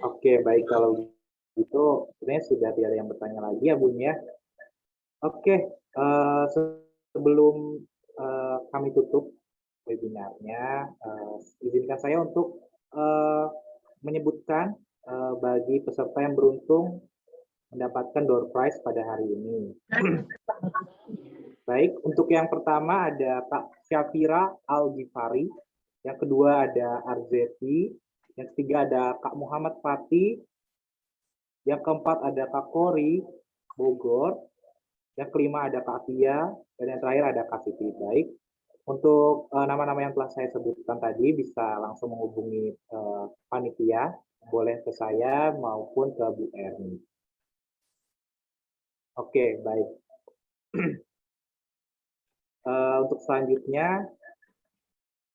Oke, baik kalau gitu sebenarnya sudah tidak ada yang bertanya lagi ya Bun ya. Oke, sebelum kami tutup webinarnya, izinkan saya untuk menyebutkan bagi peserta yang beruntung mendapatkan door prize pada hari ini. Baik, untuk yang pertama ada Kak Syafira Al-Ghifari, yang kedua ada Arzeti, yang ketiga ada Kak Muhammad Fatih, yang keempat ada Kak Kori Bogor, yang kelima ada Kak Tia, dan yang terakhir ada Kak Siti. Baik, untuk nama-nama yang telah saya sebutkan tadi bisa langsung menghubungi panitia, boleh ke saya maupun ke Bu Erni. Oke, baik. Untuk selanjutnya,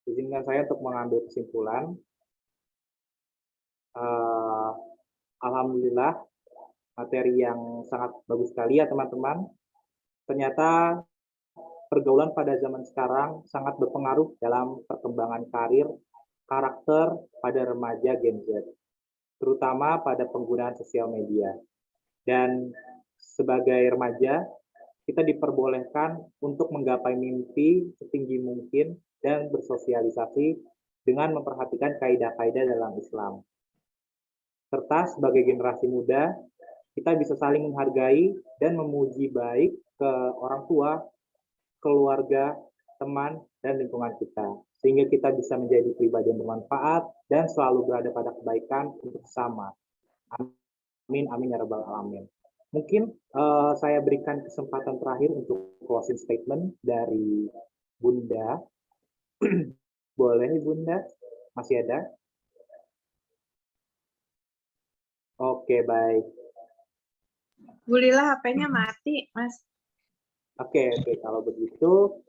izinkan saya untuk mengambil kesimpulan. Alhamdulillah, materi yang sangat bagus sekali ya teman-teman. Ternyata pergaulan pada zaman sekarang sangat berpengaruh dalam perkembangan karir, karakter pada remaja Gen Z, terutama pada penggunaan sosial media. Dan sebagai remaja, kita diperbolehkan untuk menggapai mimpi setinggi mungkin dan bersosialisasi dengan memperhatikan kaidah-kaidah dalam Islam. Serta sebagai generasi muda, kita bisa saling menghargai dan memuji baik ke orang tua, keluarga, teman, dan lingkungan kita. Sehingga kita bisa menjadi pribadi yang bermanfaat dan selalu berada pada kebaikan untuk sesama. Amin, amin ya rabbal alamin. Mungkin saya berikan kesempatan terakhir untuk closing statement dari Bunda. Boleh Bunda? Masih ada? Oke, baik. Bu Lila HP-nya mati, Mas. Oke, kalau begitu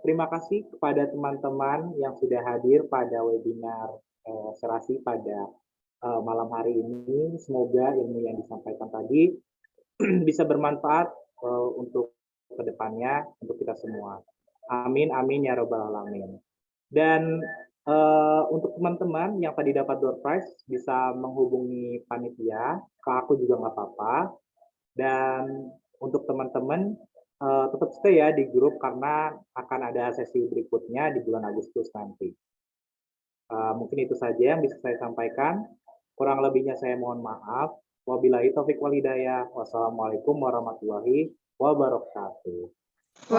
terima kasih kepada teman-teman yang sudah hadir pada webinar serasi pada malam hari ini. Semoga ilmu yang disampaikan tadi bisa bermanfaat untuk kedepannya untuk kita semua. Amin, amin ya robbal alamin. Dan untuk teman-teman yang tadi dapat door prize bisa menghubungi panitia, ke aku juga nggak apa-apa. Dan untuk teman-teman tetap stay ya di grup karena akan ada sesi berikutnya di bulan Agustus nanti. Mungkin itu saja yang bisa saya sampaikan. Kurang lebihnya saya mohon maaf. Wabillahi taufiq wal hidayah. Wassalamualaikum warahmatullahi wabarakatuh.